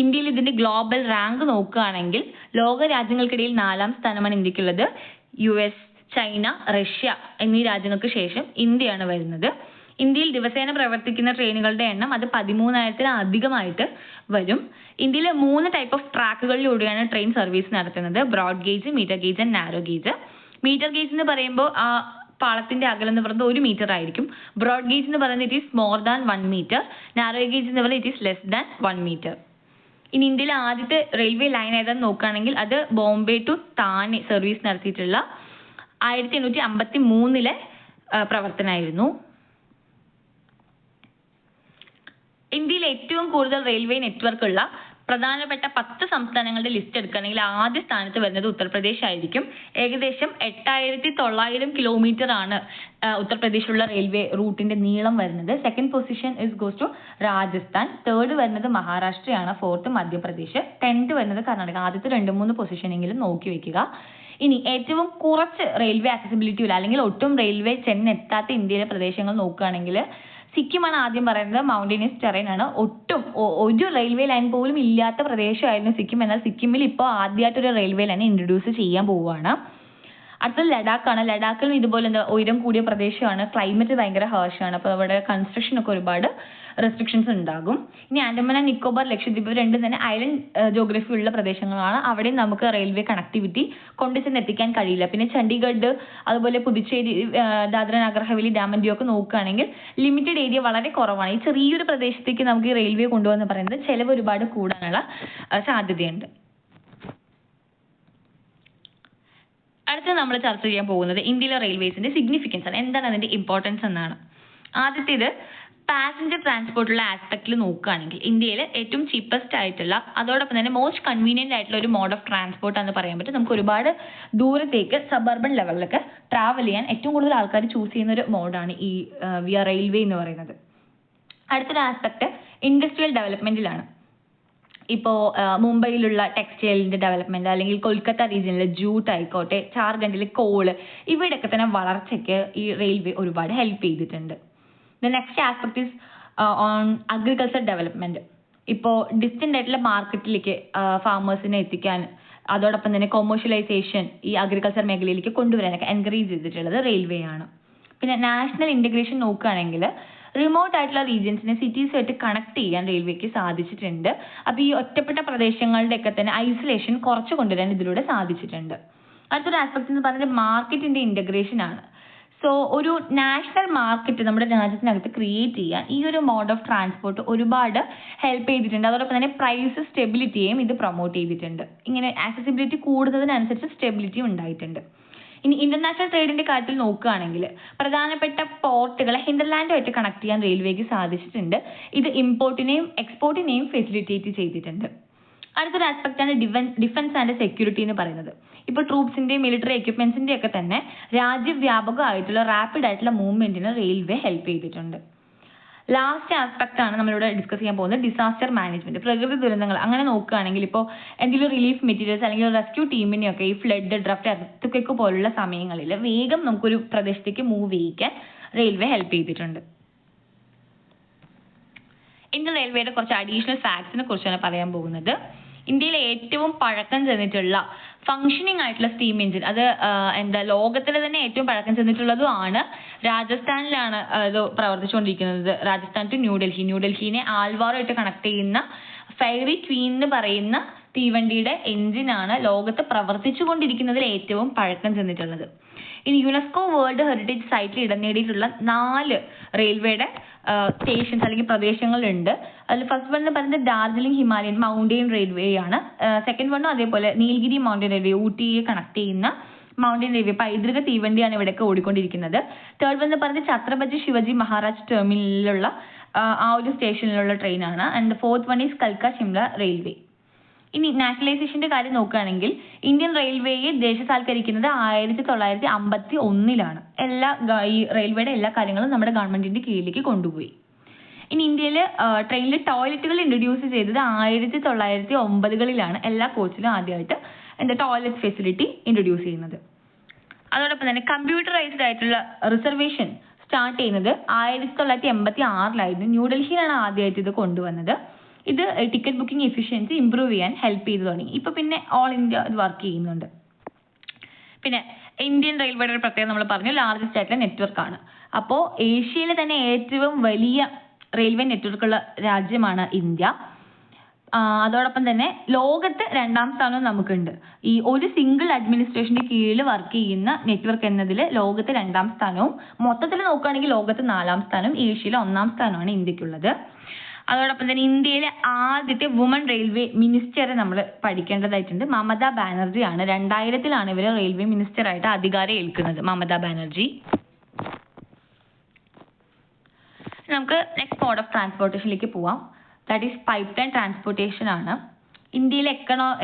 ഇന്ത്യയിൽ ഇതിന്റെ ഗ്ലോബൽ റാങ്ക് നോക്കുകയാണെങ്കിൽ ലോക രാജ്യങ്ങൾക്കിടയിൽ 4ാം സ്ഥാനമാണ് ഇന്ത്യക്കുള്ളത്. US, ചൈന, റഷ്യ എന്നീ രാജ്യങ്ങൾക്ക് ശേഷം ഇന്ത്യയാണ് വരുന്നത്. ഇന്ത്യയിൽ ദിവസേന പ്രവർത്തിക്കുന്ന ട്രെയിനുകളുടെ എണ്ണം അത് 13,000-ൽ വരും. ഇന്ത്യയിലെ 3 ടൈപ്പ് ഓഫ് ട്രാക്കുകളിലൂടെയാണ് ട്രെയിൻ സർവീസ് നടത്തുന്നത്. Broad gauge, metre gauge and narrow gauge. Metre gauge എന്ന് പറയുമ്പോൾ ആ പാളത്തിന്റെ അകലം എന്ന് പറയുന്നത് 1 മീറ്റർ ആയിരിക്കും. ബ്രോഡ് ഗേജ് എന്ന് പറയുന്നത് it is more than 1 metre. Narrow gauge എന്ന് പറയുന്നത് it is less than 1 metre. ഇനി ഇന്ത്യയിലെ ആദ്യത്തെ റെയിൽവേ ലൈൻ ഏതാണെന്ന് നോക്കുകയാണെങ്കിൽ അത് ബോംബെ ടു താനെ സർവീസ് നടത്തിയിട്ടുള്ള 1853 പ്രവർത്തനമായിരുന്നു. ഇന്ത്യയിൽ ഏറ്റവും കൂടുതൽ റെയിൽവേ നെറ്റ്വർക്ക് ഉള്ള പ്രധാനപ്പെട്ട 10 സംസ്ഥാനങ്ങളുടെ ലിസ്റ്റ് എടുക്കുകയാണെങ്കിൽ ആദ്യ സ്ഥാനത്ത് വരുന്നത് ഉത്തർപ്രദേശ് ആയിരിക്കും. ഏകദേശം 8,900 കിലോമീറ്റർ ആണ് ഉത്തർപ്രദേശിലുള്ള റെയിൽവേ റൂട്ടിന്റെ നീളം വരുന്നത്. Second position goes to Rajasthan. Third വരുന്നത് മഹാരാഷ്ട്രയാണ്. ഫോർത്ത് മധ്യപ്രദേശ്. 10th വരുന്നത് കർണാടക. ആദ്യത്തെ 2-3 പൊസിഷനെങ്കിലും നോക്കി വെക്കുക. ഇനി ഏറ്റവും കുറച്ച് റെയിൽവേ ആക്സസിബിലിറ്റി ഇല്ല അല്ലെങ്കിൽ ഒട്ടും റെയിൽവേ ചെന്നെത്താത്ത ഇന്ത്യയിലെ പ്രദേശങ്ങൾ നോക്കുകയാണെങ്കിൽ സിക്കിമാണ് ആദ്യം പറയുന്നത്. മൗണ്ടൈനസ് ടെറൈൻ ആണ്. ഒട്ടും ഒരു റെയിൽവേ ലൈൻ പോലും ഇല്ലാത്ത പ്രദേശമായിരുന്നു സിക്കിം. എന്നാൽ സിക്കിമിൽ ഇപ്പോൾ ആദ്യമായിട്ടൊരു റെയിൽവേ ലൈൻ ഇൻട്രൊഡ്യൂസ് ചെയ്യാൻ പോവുകയാണ്. അടുത്തത് ലഡാക്കാണ്. ലഡാക്കിൽ ഇതുപോലെ ഉയരം കൂടിയ പ്രദേശമാണ്. ക്ലൈമറ്റ് ഭയങ്കര ഹാർഷാണ്. അപ്പോൾ അവിടെ കൺസ്ട്രക്ഷൻ ഒക്കെ ഒരുപാട് റെസ്ട്രിക്ഷൻസ് ഉണ്ടാകും. ഇനി ആൻഡമാൻ ആൻഡ് നിക്കോബാർ, ലക്ഷദ്വീപ് രണ്ടും തന്നെ ഐലൻഡ് ജോഗ്രഫി ഉള്ള പ്രദേശങ്ങളാണ്. അവിടെ നമുക്ക് റെയിൽവേ കണക്ടിവിറ്റി കൊണ്ടുചെന്ന് എത്തിക്കാൻ കഴിയില്ല. പിന്നെ ചണ്ഡീഗഡ്, അതുപോലെ പുതുച്ചേരി, ദാദ്ര നഗർ ഹവേലി, ഡാമൻ ഡ്യൂ ഒക്കെ നോക്കുകയാണെങ്കിൽ ലിമിറ്റഡ് ഏരിയ വളരെ കുറവാണ്. ഈ ചെറിയൊരു പ്രദേശത്തേക്ക് നമുക്ക് ഈ റെയിൽവേ കൊണ്ടുവന്ന് പറയുന്നത് ചിലവ് ഒരുപാട് കൂടാനുള്ള സാധ്യതയുണ്ട്. അടുത്ത നമ്മൾ ചർച്ച ചെയ്യാൻ പോകുന്നത് ഇന്ത്യയിലെ റെയിൽവേസിന്റെ സിഗ്നിഫിക്കൻസ് ആണ്. എന്താണ് അതിന്റെ ഇമ്പോർട്ടൻസ് എന്നാണ്. ആദ്യത്തേത് പാസഞ്ചർ ട്രാൻസ്പോർട്ടുള്ള ആസ്പെക്റ്റിൽ നോക്കുകയാണെങ്കിൽ ഇന്ത്യയിൽ ഏറ്റവും ചീപ്പസ്റ്റ് ആയിട്ടുള്ള അതോടൊപ്പം തന്നെ മോസ്റ്റ് കൺവീനിയന്റ് ആയിട്ടുള്ള ഒരു മോഡ് ഓഫ് ട്രാൻസ്പോർട്ട് എന്ന് പറയാൻ പറ്റും. നമുക്ക് ഒരുപാട് ദൂരത്തേക്ക് സബർബൻ ലെവലിലൊക്കെ ട്രാവൽ ചെയ്യാൻ ഏറ്റവും കൂടുതൽ ആൾക്കാർ ചൂസ് ചെയ്യുന്ന ഒരു മോഡാണ് ഈ വിയ റെയിൽവേ എന്ന് പറയുന്നത്. അടുത്തൊരു ആസ്പെക്ട് ഇൻഡസ്ട്രിയൽ ഡെവലപ്മെന്റിലാണ്. ഇപ്പോൾ മുംബൈയിലുള്ള ടെക്സ്റ്റൈലിന്റെ ഡെവലപ്മെന്റ് അല്ലെങ്കിൽ കൊൽക്കത്ത റീജിയനിലെ ജൂട്ട് ആയിക്കോട്ടെ, ജാർഖണ്ഡിലെ കോള്, ഇവിടെയൊക്കെ തന്നെ വളർച്ചയ്ക്ക് ഈ റെയിൽവേ ഒരുപാട് ഹെൽപ്പ് ചെയ്തിട്ടുണ്ട്. The next aspect is on agriculture development. ഇപ്പോൾ ഡിസ്റ്റന്റ് ആയിട്ടുള്ള മാർക്കറ്റിലേക്ക് ഫാമേഴ്സിനെ എത്തിക്കാൻ, അതോടൊപ്പം തന്നെ കൊമേഴ്ഷ്യലൈസേഷൻ ഈ അഗ്രികൾച്ചർ മേഖലയിലേക്ക് കൊണ്ടുവരാനൊക്കെ എൻകറേജ് ചെയ്തിട്ടുള്ളത് റെയിൽവേ ആണ്. പിന്നെ നാഷണൽ ഇന്റഗ്രേഷൻ നോക്കുകയാണെങ്കിൽ റിമോട്ട് ആയിട്ടുള്ള റീജിയൻസിനെ സിറ്റീസുമായിട്ട് കണക്ട് ചെയ്യാൻ റെയിൽവേക്ക് സാധിച്ചിട്ടുണ്ട്. അപ്പോൾ ഈ ഒറ്റപ്പെട്ട പ്രദേശങ്ങളുടെയൊക്കെ തന്നെ ഐസൊലേഷൻ കുറച്ച് കൊണ്ടുവരാൻ ഇതിലൂടെ സാധിച്ചിട്ടുണ്ട്. അടുത്തൊരു ആസ്പെക്ട് എന്ന് പറയുന്നത് മാർക്കറ്റിന്റെ ഇന്റഗ്രേഷൻ ആണ്. സോ ഒരു നാഷണൽ മാർക്കറ്റ് നമ്മുടെ രാജ്യത്തിനകത്ത് ക്രിയേറ്റ് ചെയ്യാൻ ഈ ഒരു മോഡ് ഓഫ് ട്രാൻസ്പോർട്ട് ഒരുപാട് ഹെൽപ്പ് ചെയ്തിട്ടുണ്ട്. അതോടൊപ്പം തന്നെ പ്രൈസ് സ്റ്റെബിലിറ്റിയെയും ഇത് പ്രൊമോട്ട് ചെയ്തിട്ടുണ്ട്. ഇങ്ങനെ ആക്സസിബിലിറ്റി കൂടുന്നതിനനുസരിച്ച് സ്റ്റെബിലിറ്റി ഉണ്ടായിട്ടുണ്ട്. ഇനി ഇന്റർനാഷണൽ ട്രേഡിന്റെ കാര്യത്തിൽ നോക്കുകയാണെങ്കിൽ പ്രധാനപ്പെട്ട പോർട്ടുകളെ ഹിൻഡർലാൻഡുമായിട്ട് കണക്ട് ചെയ്യാൻ റെയിൽവേക്ക് സാധിച്ചിട്ടുണ്ട്. ഇത് ഇമ്പോർട്ടിനെയും എക്സ്പോർട്ടിനെയും ഫെസിലിറ്റേറ്റ് ചെയ്തിട്ടുണ്ട്. അടുത്തൊരു ആസ്പെക്ട് ആണ് ഡിഫൻസ് ആൻഡ് സെക്യൂരിറ്റി എന്ന് പറയുന്നത്. ഇപ്പോൾ ട്രൂപ്സിന്റെയും മിലിറ്ററി എക്യുപ്മെന്റ്സിന്റെ ഒക്കെ തന്നെ രാജ്യവ്യാപകമായിട്ടുള്ള റാപ്പിഡ് ആയിട്ടുള്ള മൂവ്മെന്റിന് റെയിൽവേ ഹെൽപ്പ് ചെയ്തിട്ടുണ്ട്. ലാസ്റ്റ് ആസ്പെക്ട് ആണ് നമ്മളിവിടെ ഡിസ്കസ് ചെയ്യാൻ പോകുന്നത് ഡിസാസ്റ്റർ മാനേജ്മെന്റ്. പ്രകൃതി ദുരന്തങ്ങൾ അങ്ങനെ നോക്കുകയാണെങ്കിൽ ഇപ്പോൾ എന്തെങ്കിലും റിലീഫ് മെറ്റീരിയൽസ് അല്ലെങ്കിൽ റെസ്ക്യൂ ടീമിനെയൊക്കെ ഈ ഫ്ലഡ്, ഡ്രഫ്റ്റ്, എർത്തുക്വേക്ക് പോലുള്ള സമയങ്ങളിൽ വേഗം നമുക്കൊരു പ്രദേശത്തേക്ക് മൂവ് ചെയ്യിക്കാൻ റെയിൽവേ ഹെൽപ്പ് ചെയ്തിട്ടുണ്ട്. ഇന്ത്യൻ റെയിൽവേയുടെ കുറച്ച് അഡീഷണൽ ഫാക്ട്സിനെ കുറിച്ചാണ് പറയാൻ പോകുന്നത്. ഇന്ത്യയിലെ ഏറ്റവും പഴക്കം ചെന്നിട്ടുള്ള ഫങ്ഷനിങ് ആയിട്ടുള്ള സ്റ്റീം എഞ്ചിൻ, അത് ലോകത്തിലെ തന്നെ ഏറ്റവും പഴക്കം ചെന്നിട്ടുള്ളതും ആണ്. രാജസ്ഥാനിലാണ് ഇത് പ്രവർത്തിച്ചുകൊണ്ടിരിക്കുന്നത്. രാജസ്ഥാൻ ടു ന്യൂഡൽഹിനെ ആൽവാറുമായിട്ട് കണക്ട് ചെയ്യുന്ന ഫെയറി ക്വീൻ എന്ന് പറയുന്ന തീവണ്ടിയുടെ എഞ്ചിനാണ് ലോകത്ത് പ്രവർത്തിച്ചുകൊണ്ടിരിക്കുന്നതിൽ ഏറ്റവും പഴക്കം ചെന്നിട്ടുള്ളത്. ഇനി യുനെസ്കോ വേൾഡ് ഹെറിറ്റേജ് സൈറ്റിൽ ഇടം നേടിയിട്ടുള്ള 4 റെയിൽവേയുടെ സ്റ്റേഷൻസ് അല്ലെങ്കിൽ പ്രദേശങ്ങളുണ്ട്. അതിൽ ഫസ്റ്റ് വൺ എന്ന് പറയുന്നത് ഡാർജിലിംഗ് ഹിമാലയൻ മൗണ്ടെയിൻ റെയിൽവേ ആണ്. സെക്കൻഡ് വണ്ണും അതേപോലെ നീൽഗിരി മൗണ്ടെയിൻ റെയിൽവേ, ഊട്ടിയെ കണക്ട് ചെയ്യുന്ന മൗണ്ടെയിൻ റെയിൽവേ, പൈതൃക തീവണ്ടിയാണ് ഇവിടെയൊക്കെ ഓടിക്കൊണ്ടിരിക്കുന്നത്. തേർഡ് വൺ എന്ന് പറയുന്നത് ഛത്രപതി ശിവജി മഹാരാജ് ടെർമിനലിലുള്ള ആ ഒരു സ്റ്റേഷനിലുള്ള ട്രെയിനാണ്. ആൻഡ് ഫോർത്ത് വൺ ഈസ് കൽക്ക ഷിംല റെയിൽവേ. ഇനി നാഷണലൈസേഷന്റെ കാര്യം നോക്കുകയാണെങ്കിൽ ഇന്ത്യൻ റെയിൽവേയെ ദേശസാൽക്കരിക്കുന്നത് 1951 ഈ റെയിൽവേയുടെ എല്ലാ കാര്യങ്ങളും നമ്മുടെ ഗവൺമെന്റിന്റെ കീഴിലേക്ക് കൊണ്ടുപോയി. ഇനി ഇന്ത്യയിൽ ട്രെയിനിൽ ടോയ്ലറ്റുകൾ ഇൻട്രൊഡ്യൂസ് ചെയ്തത് 1909 എല്ലാ കോച്ചിലും ആദ്യമായിട്ട് ടോയ്ലറ്റ് ഫെസിലിറ്റി ഇൻട്രൊഡ്യൂസ് ചെയ്യുന്നത്. അതോടൊപ്പം തന്നെ കമ്പ്യൂട്ടറൈസ്ഡ് ആയിട്ടുള്ള റിസർവേഷൻ സ്റ്റാർട്ട് ചെയ്യുന്നത് 1986 ന്യൂഡൽഹിയിലാണ് ആദ്യമായിട്ട് ഇത് കൊണ്ടുവന്നത്. ഇത് ടിക്കറ്റ് ബുക്കിംഗ് എഫിഷ്യൻസി ഇംപ്രൂവ് ചെയ്യാൻ ഹെൽപ്പ് ചെയ്തു തുടങ്ങി. ഇപ്പൊ പിന്നെ ഓൾ ഇന്ത്യ ഇത് വർക്ക് ചെയ്യുന്നുണ്ട്. പിന്നെ ഇന്ത്യൻ റെയിൽവേയുടെ ഒരു പ്രത്യേകത നമ്മൾ പറഞ്ഞു, ലാർജസ്റ്റ് ആയിട്ടുള്ള നെറ്റ്വർക്ക് ആണ്. അപ്പോൾ ഏഷ്യയിലെ തന്നെ ഏറ്റവും വലിയ റെയിൽവേ നെറ്റ്വർക്ക് ഉള്ള രാജ്യമാണ് ഇന്ത്യ. അതോടൊപ്പം തന്നെ ലോകത്ത് 2ാം സ്ഥാനവും നമുക്കുണ്ട്. ഈ ഒരു സിംഗിൾ അഡ്മിനിസ്ട്രേഷന്റെ കീഴിൽ വർക്ക് ചെയ്യുന്ന നെറ്റ്വർക്ക് എന്നതിൽ ലോകത്ത് 2ാം സ്ഥാനവും, മൊത്തത്തിൽ നോക്കുകയാണെങ്കിൽ ലോകത്ത് 4ാം സ്ഥാനവും, ഏഷ്യയിലെ 1ാം സ്ഥാനമാണ് ഇന്ത്യക്കുള്ളത്. അതോടൊപ്പം തന്നെ ഇന്ത്യയിലെ ആദ്യത്തെ വുമൺ റെയിൽവേ മിനിസ്റ്ററെ നമ്മൾ പഠിക്കേണ്ടതായിട്ടുണ്ട്. മമതാ ബാനർജി ആണ്. 2000 ഇവർ റെയിൽവേ മിനിസ്റ്റർ ആയിട്ട് അധികാരം ഏൽക്കുന്നത്, മമതാ ബാനർജി. നമുക്ക് നെക്സ്റ്റ് മോഡ് ഓഫ് ട്രാൻസ്പോർട്ടേഷനിലേക്ക് പോവാം. That is pipe line transportation ആണ്. ഇന്ത്യയിലെ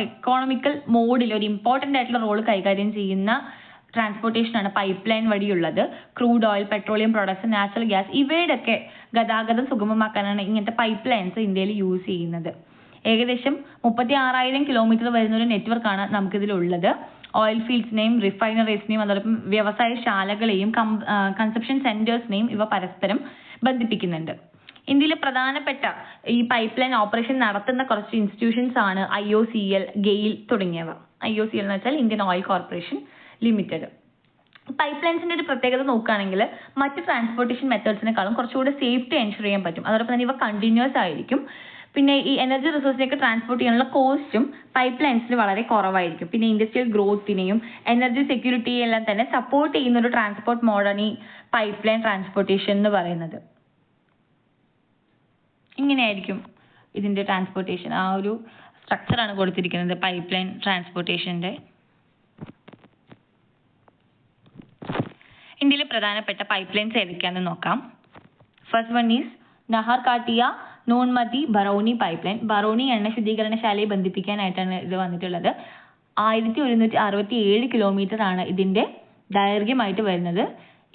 എക്കണോമിക്കൽ മോഡിൽ ഒരു ഇമ്പോർട്ടൻ്റ് ആയിട്ടുള്ള റോൾ കൈകാര്യം ചെയ്യുന്ന ട്രാൻസ്പോർട്ടേഷൻ ആണ് പൈപ്പ് ലൈൻ വഴിയുള്ളത്. Crude oil, petroleum products, natural gas ഇവയുടെയൊക്കെ ഗതാഗതം സുഗമമാക്കാനാണ് ഇങ്ങനത്തെ പൈപ്പ് ലൈൻസ് ഇന്ത്യയിൽ യൂസ് ചെയ്യുന്നത്. ഏകദേശം 36,000 കിലോമീറ്റർ വരുന്ന ഒരു നെറ്റ്വർക്കാണ് നമുക്കിതിലുള്ളത്. ഓയിൽ ഫീൽഡ്സിനെയും റിഫൈനറീസിനെയും അതോടൊപ്പം വ്യവസായശാലകളെയും കൺസപ്ഷൻ സെന്റേഴ്സിനെയും ഇവ പരസ്പരം ബന്ധിപ്പിക്കുന്നുണ്ട്. ഇന്ത്യയിലെ പ്രധാനപ്പെട്ട ഈ പൈപ്പ് ലൈൻ ഓപ്പറേഷൻ നടത്തുന്ന കുറച്ച് ഇൻസ്റ്റിറ്റ്യൂഷൻസ് ആണ് IOCL, ഗെയിൽ തുടങ്ങിയവ. IOCL എന്ന് വെച്ചാൽ Indian Oil Corporation Limited. Pipe ലൈൻസിന്റെ ഒരു പ്രത്യേകത നോക്കുകയാണെങ്കിൽ മറ്റ് ട്രാൻസ്പോർട്ടേഷൻ മെത്തേഡ്സിനെക്കാളും കുറച്ചുകൂടി സേഫ്റ്റി എൻഷുർ ചെയ്യാൻ പറ്റും. അതോടൊപ്പം തന്നെ ഇവ കണ്ടിന്യൂസ് ആയിരിക്കും. പിന്നെ ഈ എനർജി റിസോഴ്സിനെയൊക്കെ ട്രാൻസ്പോർട്ട് ചെയ്യാനുള്ള കോസ്റ്റും പൈപ്പ് ലൈൻസിൽ വളരെ കുറവായിരിക്കും. പിന്നെ ഇൻഡസ്ട്രിയൽ ഗ്രോത്തിനെയും എനർജി സെക്യൂരിറ്റിയും എല്ലാം തന്നെ സപ്പോർട്ട് ചെയ്യുന്ന ഒരു ട്രാൻസ്പോർട്ട് മോഡാണ് ഈ പൈപ്പ് ലൈൻ ട്രാൻസ്പോർട്ടേഷൻ എന്ന് പറയുന്നത്. ഇങ്ങനെയായിരിക്കും ഇതിന്റെ ട്രാൻസ്പോർട്ടേഷൻ. ആ ഒരു സ്ട്രക്ചറാണ് കൊടുത്തിരിക്കുന്നത് പൈപ്പ് ലൈൻ ട്രാൻസ്പോർട്ടേഷന്റെ. ഇന്ത്യയിലെ പ്രധാനപ്പെട്ട പൈപ്പ് ലൈൻസ് ഏതൊക്കെയാണെന്ന് നോക്കാം. First one is Naharkatiya Noonmati Barauni pipe line. Barauni എണ്ണ ശുദ്ധീകരണശാലയെ ബന്ധിപ്പിക്കാനായിട്ടാണ് ഇത് വന്നിട്ടുള്ളത്. 1167 കിലോമീറ്റർ ആണ് ഇതിന്റെ ദൈർഘ്യമായിട്ട് വരുന്നത്.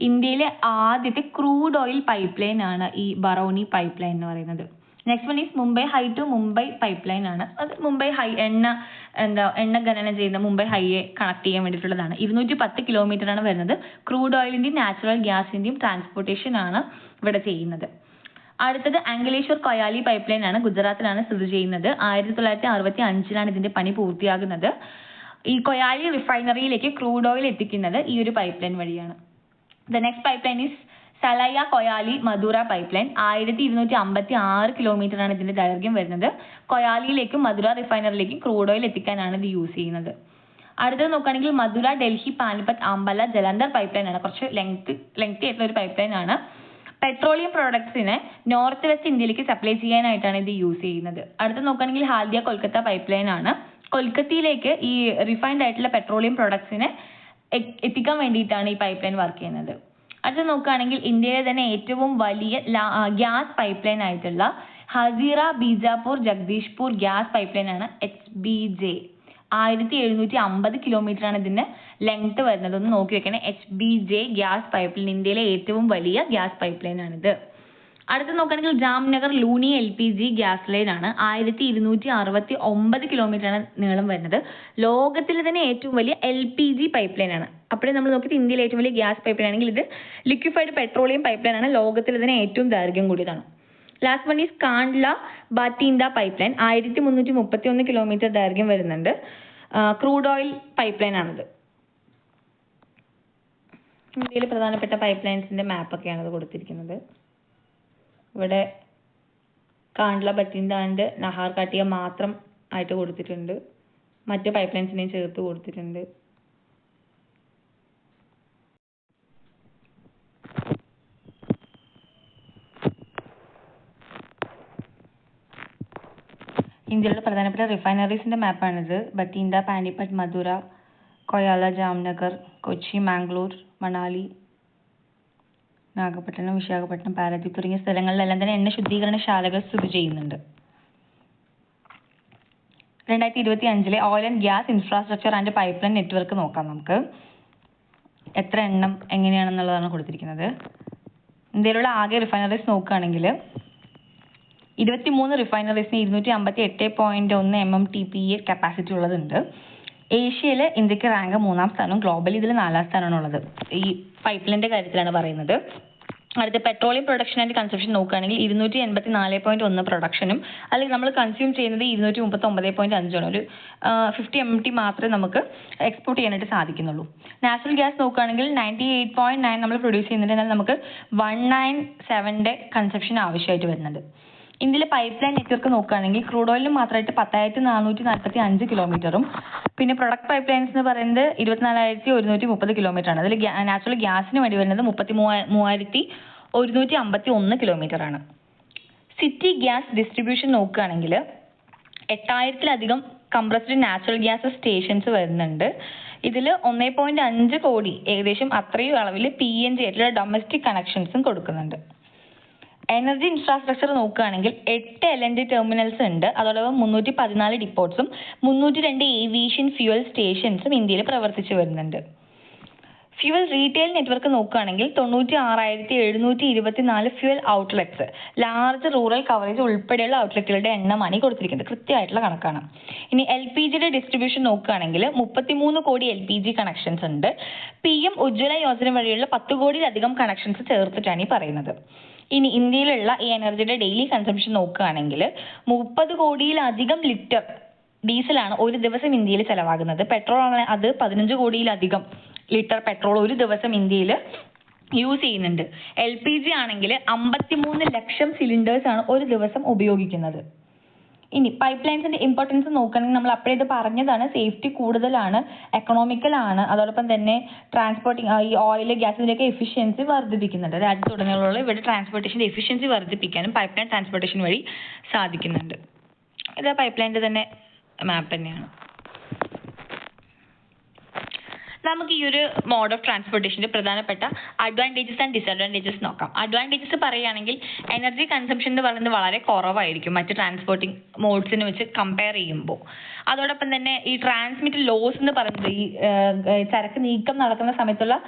ഇന്ത്യയിലെ ആദ്യത്തെ ക്രൂഡ് ഓയിൽ പൈപ്പ് ലൈൻ ആണ് ഈ ബറൗനി പൈപ്പ് ലൈൻ എന്ന് പറയുന്നത്. Next one is Mumbai high to Mumbai pipe line ആണ്. അത് മുംബൈ ഹൈ എണ്ണ ഖനനം ചെയ്യുന്ന മുംബൈ ഹൈയെ കണക്ട് ചെയ്യാൻ വേണ്ടിയിട്ടുള്ളതാണ്. 210 കിലോമീറ്റർ ആണ് വരുന്നത്. ക്രൂഡ് ഓയിലിന്റെയും നാച്ചുറൽ ഗ്യാസിന്റെയും ട്രാൻസ്പോർട്ടേഷൻ ആണ് ഇവിടെ ചെയ്യുന്നത്. അടുത്തത് അങ്കലേശ്വർ കൊയാലി പൈപ്പ് ലൈൻ ആണ്. ഗുജറാത്തിലാണ് സ്ഥിതി ചെയ്യുന്നത്. 1965 ഇതിന്റെ പണി പൂർത്തിയാകുന്നത്. ഈ കൊയാലി റിഫൈനറിയിലേക്ക് ക്രൂഡ് ഓയിൽ എത്തിക്കുന്നത് ഈ ഒരു പൈപ്പ് ലൈൻ വഴിയാണ്. The next pipe line is Salaya Koyali Mathura pipe line 1256 കിലോമീറ്ററാണ് ഇതിന്റെ ദൈർഘ്യം വരുന്നത്. കൊയാലിയിലേക്കും മധുര റിഫൈനറിയിലേക്കും ക്രൂഡ് ഓയിൽ എത്തിക്കാനാണ് ഇത് യൂസ് ചെയ്യുന്നത്. അടുത്തത് നോക്കുകയാണെങ്കിൽ മധുര ഡൽഹി പാനിപ്പത്ത് അംബല ജലന്ധർ പൈപ്പ് ലൈൻ ആണ്. കുറച്ച് ലെങ്തി ആയിട്ടുള്ള ഒരു പൈപ്പ് ലൈൻ ആണ്. പെട്രോളിയം പ്രോഡക്ട്സിനെ നോർത്ത് വെസ്റ്റ് ഇന്ത്യയിലേക്ക് സപ്ലൈ ചെയ്യാനായിട്ടാണ് ഇത് യൂസ് ചെയ്യുന്നത്. അടുത്ത നോക്കുകയാണെങ്കിൽ ഹാൽദിയ കൊൽക്കത്ത പൈപ്പ് ലൈൻ ആണ്. കൊൽക്കത്തയിലേക്ക് ഈ റിഫൈൻഡ് ആയിട്ടുള്ള പെട്രോളിയം പ്രോഡക്ട്സിനെ എത്തിക്കാൻ വേണ്ടിയിട്ടാണ് ഈ പൈപ്പ് ലൈൻ വർക്ക് ചെയ്യുന്നത്. അടുത്ത നോക്കുകയാണെങ്കിൽ ഇന്ത്യയിലെ തന്നെ ഏറ്റവും വലിയ ഗ്യാസ് പൈപ്പ് ലൈൻ ആയിട്ടുള്ള Hazira Bijapur Jagdishpur gas pipe line ആണ് HBJ. 1750 കിലോമീറ്റർ ആണ് ഇതിന്റെ ലെങ്ത് വരുന്നത്. ഒന്ന് നോക്കി വെക്കണേ. HBJ ഗ്യാസ് പൈപ്പ് ലൈൻ ഇന്ത്യയിലെ ഏറ്റവും വലിയ ഗ്യാസ് പൈപ്പ് ലൈൻ ആണിത്. അടുത്ത് നോക്കുകയാണെങ്കിൽ ജാംനഗർ ലൂനി LPG ഗ്യാസ് ലൈൻ ആണ്. 1269 കിലോമീറ്റർ ആണ് നീളം വരുന്നത്. ലോകത്തിലെ തന്നെ ഏറ്റവും വലിയ LPG പൈപ്പ് ലൈൻ ആണ്. അപ്പോഴേ നമ്മൾ നോക്കിയിട്ട് ഇന്ത്യയിലെ ഏറ്റവും വലിയ ഗ്യാസ് പൈപ്പ് ലൈൻ ആണെങ്കിൽ ഇത് ലിക്വിഫൈഡ് പെട്രോളിയം പൈപ്പ് ലൈൻ ആണ്. ലോകത്തിലെ തന്നെ ഏറ്റവും ദൈർഘ്യം കൂടിയതാണ്. Last one is Kandla Bathinda pipe line. 1331 kilometre ദൈർഘ്യം വരുന്നുണ്ട്. ക്രൂഡ് ഓയിൽ പൈപ്പ് ലൈൻ ആണിത്. ഇന്ത്യയിൽ പ്രധാനപ്പെട്ട പൈപ്പ് ലൈൻസിന്റെ മാപ്പൊക്കെയാണ് ഇത് കൊടുത്തിരിക്കുന്നത്. ഇവിടെ കാണ്ട്ല ബറ്റിൻഡ ആൻഡ് നഹാർ കാട്ടിയ മാത്രം ആയിട്ട് കൊടുത്തിട്ടുണ്ട്. മറ്റ് പൈപ്പ് ലൈൻസിനെയും ചേർത്ത് കൊടുത്തിട്ടുണ്ട്. ഇന്ത്യയിലെ പ്രധാനപ്പെട്ട റിഫൈനറീസിന്റെ മാപ്പാണിത്. ബറ്റിൻഡ, പാനിപ്പട്ട്, മധുര, കൊയാല, ജാംനഗർ, കൊച്ചി, മാംഗ്ലൂർ, മണാലി, നാഗപട്ടണം, വിശാഖപട്ടണം, പാരദീപ് തുടങ്ങിയ സ്ഥലങ്ങളിലെല്ലാം തന്നെ എണ്ണ ശുദ്ധീകരണശാലകൾ സ്ഥിതി ചെയ്യുന്നുണ്ട്. 2025 oil and gas infrastructure and pipe line network നോക്കാം നമുക്ക്. എത്ര എണ്ണം എങ്ങനെയാണെന്നുള്ളതാണ് കൊടുത്തിരിക്കുന്നത്. ഇന്ത്യയിലുള്ള ആകെ റിഫൈനറീസ് നോക്കുകയാണെങ്കിൽ 23 റിഫൈനറീസിന് 258.1 MMTPA കപ്പാസിറ്റി ഉള്ളതുണ്ട്. ഏഷ്യയിൽ ഇന്ത്യക്ക് റാങ്ക് 3-ാം സ്ഥാനവും ഗ്ലോബലി ഇതിൽ 4-ാം സ്ഥാനമാണ് ഉള്ളത്. ഈ പൈപ്പ് ലൈൻ്റെ കാര്യത്തിലാണ് പറയുന്നത്. അടുത്ത പെട്രോളിയം പ്രൊഡക്ഷൻ ആൻഡ് കൺസംഷൻ നോക്കുകയാണെങ്കിൽ 284.1 പ്രൊഡക്ഷനും അല്ലെങ്കിൽ നമ്മൾ കൺസ്യൂം ചെയ്യുന്നത് 239.5 ആണ്. ഒരു 50 MT മാത്രമേ നമുക്ക് എക്സ്പോർട്ട് ചെയ്യാനായിട്ട് സാധിക്കുന്നുള്ളൂ. നാച്ചുറൽ ഗ്യാസ് നോക്കുകയാണെങ്കിൽ 98.9 നമ്മൾ പ്രൊഡ്യൂസ് ചെയ്യുന്നുണ്ട്. എന്നാൽ നമുക്ക് 197 കൺസംഷൻ ആവശ്യമായിട്ട് വരുന്നുണ്ട്. ഇന്ത്യയിലെ പൈപ്പ് ലൈൻ നെറ്റ്വർക്ക് നോക്കുകയാണെങ്കിൽ ക്രൂഡ് ഓയിലിന് മാത്രമായിട്ട് 10,445 കിലോമീറ്ററും പിന്നെ പ്രൊഡക്ട് പൈപ്പ് ലൈൻസ് എന്ന് പറയുന്നത് 24,130 കിലോമീറ്റർ ആണ്. അതിൽ നാച്ചുറൽ ഗ്യാസിന് വേണ്ടി വരുന്നത് 33,151 കിലോമീറ്റർ ആണ്. സിറ്റി ഗ്യാസ് ഡിസ്ട്രിബ്യൂഷൻ നോക്കുകയാണെങ്കിൽ 8,000-ലധികം കംപ്രസ്ഡ് നാച്ചുറൽ ഗ്യാസ് സ്റ്റേഷൻസ് വരുന്നുണ്ട്. ഇതിൽ 1.5 കോടി ഏകദേശം അത്രയും അളവിൽ PNG ആയിട്ടുള്ള ഡൊമസ്റ്റിക് കണക്ഷൻസും കൊടുക്കുന്നുണ്ട്. എനർജി ഇൻഫ്രാസ്ട്രക്ചർ നോക്കുകയാണെങ്കിൽ 8 LNG ടെർമിനൽസ് ഉണ്ട്. അതോടൊപ്പം 314 ഡിപ്പോട്ട്സും 302 ഏവിയേഷൻ ഫ്യൂവൽ സ്റ്റേഷൻസും ഇന്ത്യയിൽ പ്രവർത്തിച്ചു വരുന്നുണ്ട്. ഫ്യൂവൽ റീറ്റെയിൽ നെറ്റ്വർക്ക് നോക്കുകയാണെങ്കിൽ 96,724 fuel outlets, large rural coverage ഉൾപ്പെടെയുള്ള ഔട്ട്ലെറ്റുകളുടെ എണ്ണമാണ് ഈ കൊടുത്തിരിക്കുന്നത്. കൃത്യമായിട്ടുള്ള കണക്കാണ്. ഇനി LPGയുടെ ഡിസ്ട്രിബ്യൂഷൻ നോക്കുകയാണെങ്കിൽ 33 കോടി LPG കണക്ഷൻസ് ഉണ്ട്. PM ഉജ്ജ്വല യോജന വഴിയുള്ള 10 കോടിയിലധികം കണക്ഷൻസ് ചേർത്തിട്ടാണ് ഈ പറയുന്നത്. ഇനി ഇന്ത്യയിലുള്ള ഈ എനർജിയുടെ ഡെയിലി കൺസംഷൻ നോക്കുകയാണെങ്കിൽ 30 കോടിയിലധികം ലിറ്റർ ഡീസലാണ് ഒരു ദിവസം ഇന്ത്യയിൽ ചെലവാകുന്നത്. പെട്രോൾ ആണ് അത് 15 കോടിയിലധികം ലിറ്റർ പെട്രോൾ ഒരു ദിവസം ഇന്ത്യയിൽ യൂസ് ചെയ്യുന്നുണ്ട്. LPG ആണെങ്കിൽ 53 ലക്ഷം സിലിണ്ടേഴ്സ് ആണ് ഒരു ദിവസം ഉപയോഗിക്കുന്നത്. ഇനി പൈപ്പ് ലൈൻസിന്റെ ഇമ്പോർട്ടൻസ് നോക്കുകയാണെങ്കിൽ നമ്മൾ അപ്പോഴേ ഇത് പറഞ്ഞതാണ്. സേഫ്റ്റി കൂടുതലാണ്, എക്കണോമിക്കൽ ആണ്, അതോടൊപ്പം തന്നെ ട്രാൻസ്പോർട്ടിങ് ഈ ഓയിൽ ഗ്യാസിന്റെയൊക്കെ എഫിഷ്യൻസി വർദ്ധിപ്പിക്കുന്നുണ്ട്. രാജ്യത്തുടനീളമുള്ള ഇവിടെ ട്രാൻസ്പോർട്ടേഷന്റെ എഫിഷ്യൻസി വർദ്ധിപ്പിക്കാനും പൈപ്പ് ലൈൻ ട്രാൻസ്പോർട്ടേഷൻ വഴി സാധിക്കുന്നുണ്ട്. ഇത് പൈപ്പ് ലൈനിന്റെ തന്നെ മാപ്പ് തന്നെയാണ്. നമുക്ക് ഈ ഒരു മോഡ് ഓഫ് ട്രാൻസ്പോർട്ടേഷന്റെ പ്രധാനപ്പെട്ട അഡ്വാൻറ്റേജസ് ആൻഡ് ഡിസഡ്വാൻറ്റേജസ് നോക്കാം. അഡ്വാൻറ്റേജസ് പറയുകയാണെങ്കിൽ എനർജി കൺസംഷൻ എന്ന് പറയുന്നത് വളരെ കുറവായിരിക്കും മറ്റ് ട്രാൻസ്പോർട്ടിംഗ് മോഡ്സിനെ വെച്ച് കമ്പയർ ചെയ്യുമ്പോൾ. അതോടൊപ്പം തന്നെ ഈ ട്രാൻസ്മിറ്റ് ലോസ് എന്ന് പറയുന്നത് ഈ ചരക്ക് നീക്കം നടക്കുന്ന സമയത്തുള്ള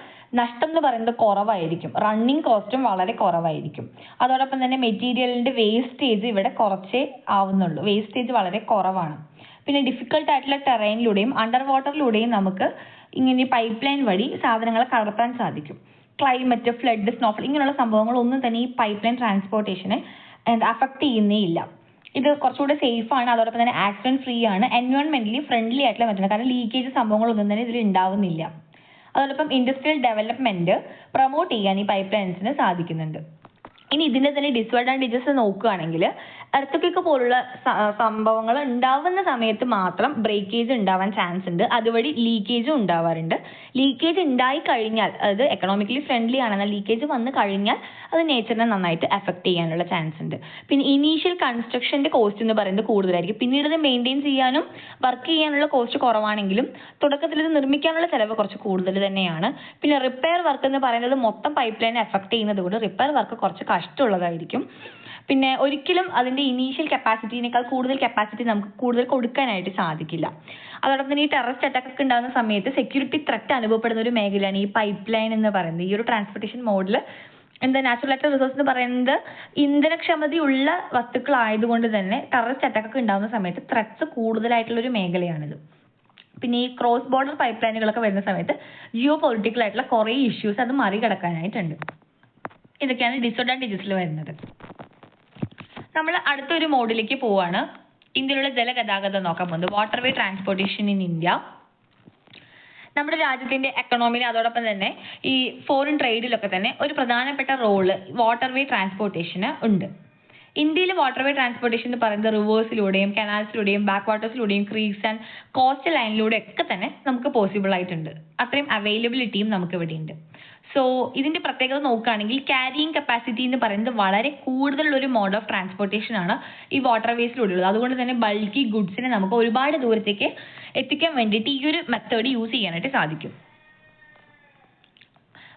നഷ്ടം എന്ന് പറയുന്നത് കുറവായിരിക്കും. റണ്ണിങ് കോസ്റ്റും വളരെ കുറവായിരിക്കും. അതോടൊപ്പം തന്നെ മെറ്റീരിയലിന്റെ വേസ്റ്റേജ് ഇവിടെ കുറച്ചേ ആവുന്നുള്ളൂ. വേസ്റ്റേജ് വളരെ കുറവാണ്. പിന്നെ ഡിഫിക്കൽട്ട് ആയിട്ടുള്ള ടെറൈനിലൂടെയും അണ്ടർ വാട്ടറിലൂടെയും നമുക്ക് ഇങ്ങനെ പൈപ്പ് ലൈൻ വഴി സാധനങ്ങളെ കടത്താൻ സാധിക്കും. ക്ലൈമറ്റ്, ഫ്ലഡ്, സ്നോഫോൾ ഇങ്ങനെയുള്ള സംഭവങ്ങളൊന്നും തന്നെ ഈ പൈപ്പ് ലൈൻ ട്രാൻസ്പോർട്ടേഷനെ അഫക്ട് ചെയ്യുന്നേ ഇല്ല. ഇത് കുറച്ചുകൂടെ സേഫ് ആണ്. അതോടൊപ്പം തന്നെ ആക്സിഡന്റ് ഫ്രീ ആണ്. എൻവയോൺമെന്റലി ഫ്രണ്ട്ലി ആയിട്ടുള്ള മെത്തേഡ്. കാരണം ലീക്കേജ് സംഭവങ്ങളൊന്നും തന്നെ ഇതിൽ ഉണ്ടാവുന്നില്ല. അതോടൊപ്പം ഇൻഡസ്ട്രിയൽ ഡെവലപ്മെന്റ് പ്രൊമോട്ട് ചെയ്യാൻ ഈ പൈപ്പ് ലൈൻസിന് സാധിക്കുന്നുണ്ട്. ഇനി ഇതിന്റെ തന്നെ ഡിസ്അഡ്വാൻറ്റേജസ് നോക്കുകയാണെങ്കിൽ എർത്ത് പോലുള്ള സംഭവങ്ങൾ ഉണ്ടാവുന്ന സമയത്ത് മാത്രം ബ്രേക്കേജ് ഉണ്ടാവാൻ ചാൻസ് ഉണ്ട്, അതുവഴി ലീക്കേജും ഉണ്ടാവാറുണ്ട്. ലീക്കേജ് ഉണ്ടായി കഴിഞ്ഞാൽ അത് എക്കണോമിക്കലി ഫ്രണ്ട്ലി ആണെന്നാൽ ലീക്കേജ് വന്നു കഴിഞ്ഞാൽ അത് നേച്ചറിനെ നന്നായിട്ട് എഫക്ട് ചെയ്യാനുള്ള ചാൻസ് ഉണ്ട്. പിന്നെ ഇനീഷ്യൽ കൺസ്ട്രക്ഷന്റെ കോസ്റ്റ് എന്ന് പറയുന്നത് കൂടുതലായിരിക്കും, പിന്നീട് ഇത് മെയിൻറ്റെയിൻ ചെയ്യാനും വർക്ക് ചെയ്യാനുള്ള കോസ്റ്റ് കുറവാണെങ്കിലും തുടക്കത്തിൽ ഇത് നിർമ്മിക്കാനുള്ള ചിലവ് കുറച്ച് കൂടുതൽ തന്നെയാണ്. പിന്നെ റിപ്പയർ വർക്ക് എന്ന് പറയുന്നത് മൊത്തം പൈപ്പ് ലൈനെ എഫക്ട് ചെയ്യുന്നത് കൊണ്ട് റിപ്പയർ വർക്ക് കുറച്ച് കഷ്ടമുള്ളതായിരിക്കും. പിന്നെ ഒരിക്കലും അതിന്റെ ഇനീഷ്യൽ കപ്പാസിറ്റിനേക്കാൾ കൂടുതൽ കപ്പാസിറ്റി നമുക്ക് കൂടുതൽ കൊടുക്കാനായിട്ട് സാധിക്കില്ല. അതോടൊപ്പം തന്നെ ഈ ടെററിസ്റ്റ് അറ്റാക്ക് ഒക്കെ ഉണ്ടാകുന്ന സമയത്ത് സെക്യൂരിറ്റി ത്രെറ്റ് അനുഭവപ്പെടുന്ന ഒരു മേഖലയാണ് ഈ പൈപ്പ് ലൈൻ എന്ന് പറയുന്നത്. ഈ ഒരു ട്രാൻസ്പോർട്ടേഷൻ മോഡിൽ നാച്ചുറൽ ആയിട്ടുള്ള റിസോഴ്സ് എന്ന് പറയുന്നത് ഇന്ധനക്ഷമതയുള്ള വസ്തുക്കളായതുകൊണ്ട് തന്നെ ടെററിസ്റ്റ് അറ്റാക്ക് ഒക്കെ ഉണ്ടാകുന്ന സമയത്ത് ത്രെറ്റ്സ് കൂടുതലായിട്ടുള്ള ഒരു മേഖലയാണിത്. പിന്നെ ഈ ക്രോസ് ബോർഡർ പൈപ്പ് ലൈനുകളൊക്കെ വരുന്ന സമയത്ത് ജിയോ പൊളിറ്റിക്കൽ ആയിട്ടുള്ള കുറേ ഇഷ്യൂസ് അത് മറികടക്കാനായിട്ടുണ്ട്. ഇതൊക്കെയാണ് ഡിസ്അഡ്വാൻറ്റേജസിൽ വരുന്നത്. നമ്മൾ അടുത്തൊരു മോഡിലേക്ക് പോവാണ്. ഇന്ത്യയിലുള്ള ജലഗതാഗതം നോക്കാൻ പോകുന്നത് വാട്ടർവേ ട്രാൻസ്പോർട്ടേഷൻ ഇൻ ഇന്ത്യ. നമ്മുടെ രാജ്യത്തിന്റെ എക്കണോമിയിൽ അതോടൊപ്പം തന്നെ ഈ ഫോറിൻ ട്രേഡിലൊക്കെ തന്നെ ഒരു പ്രധാനപ്പെട്ട റോള് വാട്ടർവേ ട്രാൻസ്പോർട്ടേഷന് ഉണ്ട്. ഇന്ത്യയിൽ വാട്ടർവേ ട്രാൻസ്പോർട്ടേഷൻ എന്ന് പറയുന്നത് റിവേഴ്സിലൂടെയും കനാൽസിലൂടെയും ബാക്ക് വാട്ടേഴ്സിലൂടെയും ക്രീക്സ് ആൻഡ് കോസ്റ്റൽ ലൈനിലൂടെ ഒക്കെ തന്നെ നമുക്ക് പോസിബിൾ ആയിട്ടുണ്ട്. അത്രയും അവൈലബിലിറ്റിയും നമുക്ക് ഇവിടെ ഉണ്ട്. സോ ഇതിന്റെ പ്രത്യേകത നോക്കുകയാണെങ്കിൽ ക്യാരിയിങ് കപ്പാസിറ്റി എന്ന് പറയുന്നത് വളരെ കൂടുതലുള്ള ഒരു മോഡ് ഓഫ് ട്രാൻസ്പോർട്ടേഷൻ ആണ് ഈ വാട്ടർവേസിലൂടെ ഉള്ളത്. അതുകൊണ്ട് തന്നെ ബൾക്കി ഗുഡ്സിനെ നമുക്ക് ഒരുപാട് ദൂരത്തേക്ക് എത്തിക്കാൻ വേണ്ടിയിട്ട് ഈ ഒരു മെത്തേഡ് യൂസ് ചെയ്യാനായിട്ട് സാധിക്കും.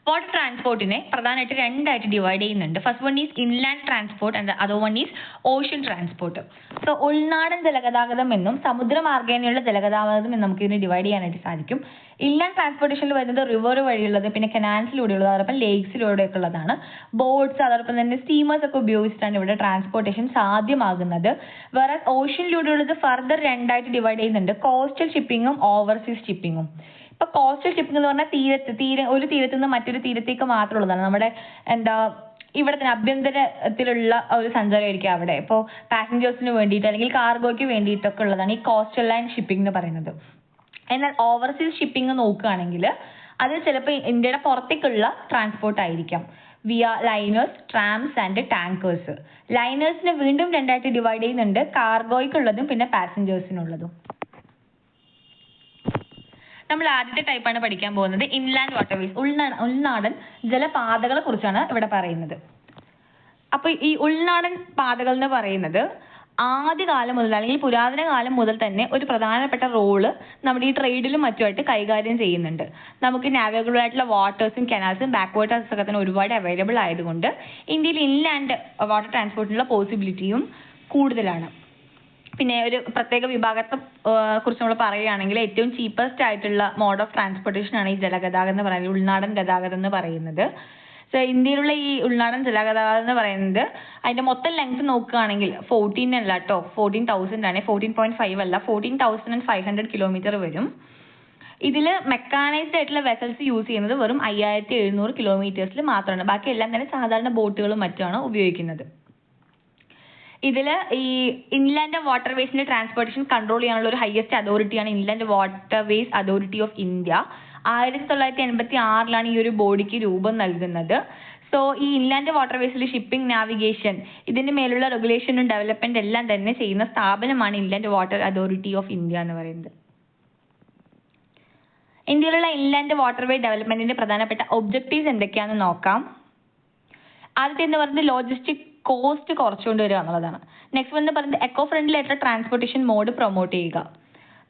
വാട്ടർ ട്രാൻസ്പോർട്ടിനെ പ്രധാനമായിട്ട് രണ്ടായിട്ട് ഡിവൈഡ് ചെയ്യുന്നുണ്ട്. First one is inland transport and other one is ocean transport. So ഉൾനാടൻ ജലഗതാഗതം എന്നും സമുദ്രമാർഗേനയുള്ള ജലഗതാഗതം എന്നും നമുക്ക് ഇതിനെ ഡിവൈഡ് ചെയ്യാനായിട്ട് സാധിക്കും. ഇൻലാൻഡ് ട്രാൻസ്പോർട്ടേഷനിൽ വരുന്നത് റിവർ വഴിയുള്ളത്, പിന്നെ കനാൽസിലൂടെയുള്ളത്, അതോടൊപ്പം ലേക്സിലൂടെയൊക്കെ ഉള്ളതാണ്. ബോട്ട്സ് അതോടൊപ്പം തന്നെ സ്റ്റീമേഴ്സ് ഒക്കെ ഉപയോഗിച്ചിട്ടാണ് ഇവിടെ ട്രാൻസ്പോർട്ടേഷൻ സാധ്യമാകുന്നത്. വേറെ ഓഷ്യനിലൂടെയുള്ളത് ഫർദർ രണ്ടായിട്ട് ഡിവൈഡ് ചെയ്യുന്നുണ്ട്, കോസ്റ്റൽ ഷിപ്പിങ്ങും ഓവർസീസ് ഷിപ്പിങ്ങും. ഇപ്പൊ കോസ്റ്റൽ ഷിപ്പിംഗ് എന്ന് പറഞ്ഞാൽ ഒരു തീരത്ത് നിന്ന് മറ്റൊരു തീരത്തേക്ക് മാത്രമുള്ളതാണ്. നമ്മുടെ ഇവിടെ തന്നെ അഭ്യന്തരത്തിലുള്ള ഒരു സഞ്ചാരമായിരിക്കും അവിടെ. ഇപ്പോൾ പാസഞ്ചേഴ്സിന് വേണ്ടിയിട്ട് അല്ലെങ്കിൽ കാർഗോയ്ക്ക് വേണ്ടിയിട്ടൊക്കെ ഉള്ളതാണ് ഈ കോസ്റ്റൽ ലൈൻ ഷിപ്പിംഗ് എന്ന് പറയുന്നത്. എന്നാൽ ഓവർസീസ് ഷിപ്പിംഗ് നോക്കുകയാണെങ്കിൽ അത് ചിലപ്പോൾ ഇന്ത്യയുടെ പുറത്തേക്കുള്ള ട്രാൻസ്പോർട്ട് ആയിരിക്കാം via liners, tramps and tankers. ലൈനേഴ്സിനെ വീണ്ടും രണ്ടായിട്ട് ഡിവൈഡ് ചെയ്യുന്നുണ്ട്, കാർഗോയ്ക്കുള്ളതും പിന്നെ പാസഞ്ചേഴ്സിനുള്ളതും. നമ്മൾ ആദ്യത്തെ ടൈപ്പാണ് പഠിക്കാൻ പോകുന്നത് ഇൻലാൻഡ് വാട്ടർവേസ്, ഉൾനാടൻ ജലപാതകളെ കുറിച്ചാണ് ഇവിടെ പറയുന്നത്. അപ്പൊ ഈ ഉൾനാടൻ പാതകൾ എന്ന് പറയുന്നത് ആദ്യകാലം മുതൽ അല്ലെങ്കിൽ പുരാതന കാലം മുതൽ തന്നെ ഒരു പ്രധാനപ്പെട്ട റോള് നമ്മുടെ ഈ ട്രേഡിലും മറ്റുമായിട്ട് കൈകാര്യം ചെയ്യുന്നുണ്ട്. നമുക്ക് നാവിഗബിൾ ആയിട്ടുള്ള വാട്ടേഴ്സും കനാൽസും ബാക്ക് വാട്ടേഴ്സ് ഒക്കെ തന്നെ ഒരുപാട് അവൈലബിൾ ആയതുകൊണ്ട് ഇന്ത്യയിൽ ഇൻലാൻഡ് വാട്ടർ ട്രാൻസ്പോർട്ടിനുള്ള പോസിബിലിറ്റിയും കൂടുതലാണ്. പിന്നെ ഒരു പ്രത്യേക വിഭാഗത്തെ കുറിച്ച് നമ്മൾ പറയുകയാണെങ്കിൽ ഏറ്റവും ചീപ്പസ്റ്റ് ആയിട്ടുള്ള മോഡ് ഓഫ് ട്രാൻസ്പോർട്ടേഷൻ ആണ് ഈ ജലഗതാഗതം എന്ന് പറയുന്നത്, ഉൾനാടൻ ഗതാഗതം എന്ന് പറയുന്നത്. സോ ഇന്ത്യയിലുള്ള ഈ ഉൾനാടൻ ജലഗതാഗതം എന്ന് പറയുന്നത് അതിന്റെ മൊത്തം ലെങ്ത് നോക്കുകയാണെങ്കിൽ 14 അല്ല കേട്ടോ, 14,000 ആണ്, 14.5 അല്ല, 14,500 കിലോമീറ്റർ വരും. ഇതിൽ മെക്കാനൈസ്ഡ് ആയിട്ടുള്ള വെസൽസ് യൂസ് ചെയ്യുന്നത് വെറും 5,700 കിലോമീറ്റേഴ്സിൽ മാത്രമാണ്. ബാക്കി എല്ലാം തന്നെ സാധാരണ ബോട്ടുകളും മറ്റുമാണ് ഉപയോഗിക്കുന്നത്. ഇതിൽ ഈ ഇൻലാൻഡ് വാട്ടർവേസിന്റെ ട്രാൻസ്പോർട്ടേഷൻ കൺട്രോൾ ചെയ്യാനുള്ള ഒരു ഹയസ്റ്റ് അതോറിറ്റിയാണ് inland waterways authority of India. 1986 ഈ ഒരു ബോഡിക്ക് രൂപം നൽകുന്നത്. സോ ഈ ഇൻലാൻഡ് വാട്ടർവേസിൽ ഷിപ്പിംഗ്, നാവിഗേഷൻ ഇതിന്റെ മേലുള്ള റെഗുലേഷനും ഡെവലപ്മെന്റ് എല്ലാം തന്നെ ചെയ്യുന്ന സ്ഥാപനമാണ് inland water authority of India എന്ന് പറയുന്നത്. ഇന്ത്യയിലുള്ള ഇൻലാൻഡ് വാട്ടർവേ ഡെവലപ്മെന്റിന്റെ പ്രധാനപ്പെട്ട ഒബ്ജക്റ്റീവ്സ് എന്തൊക്കെയാണെന്ന് നോക്കാം. ആദ്യത്തെ എന്ന് പറയുന്നത് ലോജിസ്റ്റിക് കോസ്റ്റ് കുറച്ചുകൊണ്ട് വരിക എന്നുള്ളതാണ്. നെക്സ്റ്റ് എന്ന് പറയുന്നത് എക്കോ ഫ്രണ്ട്ലി ആയിട്ടുള്ള ട്രാൻസ്പോർട്ടേഷൻ മോഡ് പ്രൊമോട്ട് ചെയ്യുക.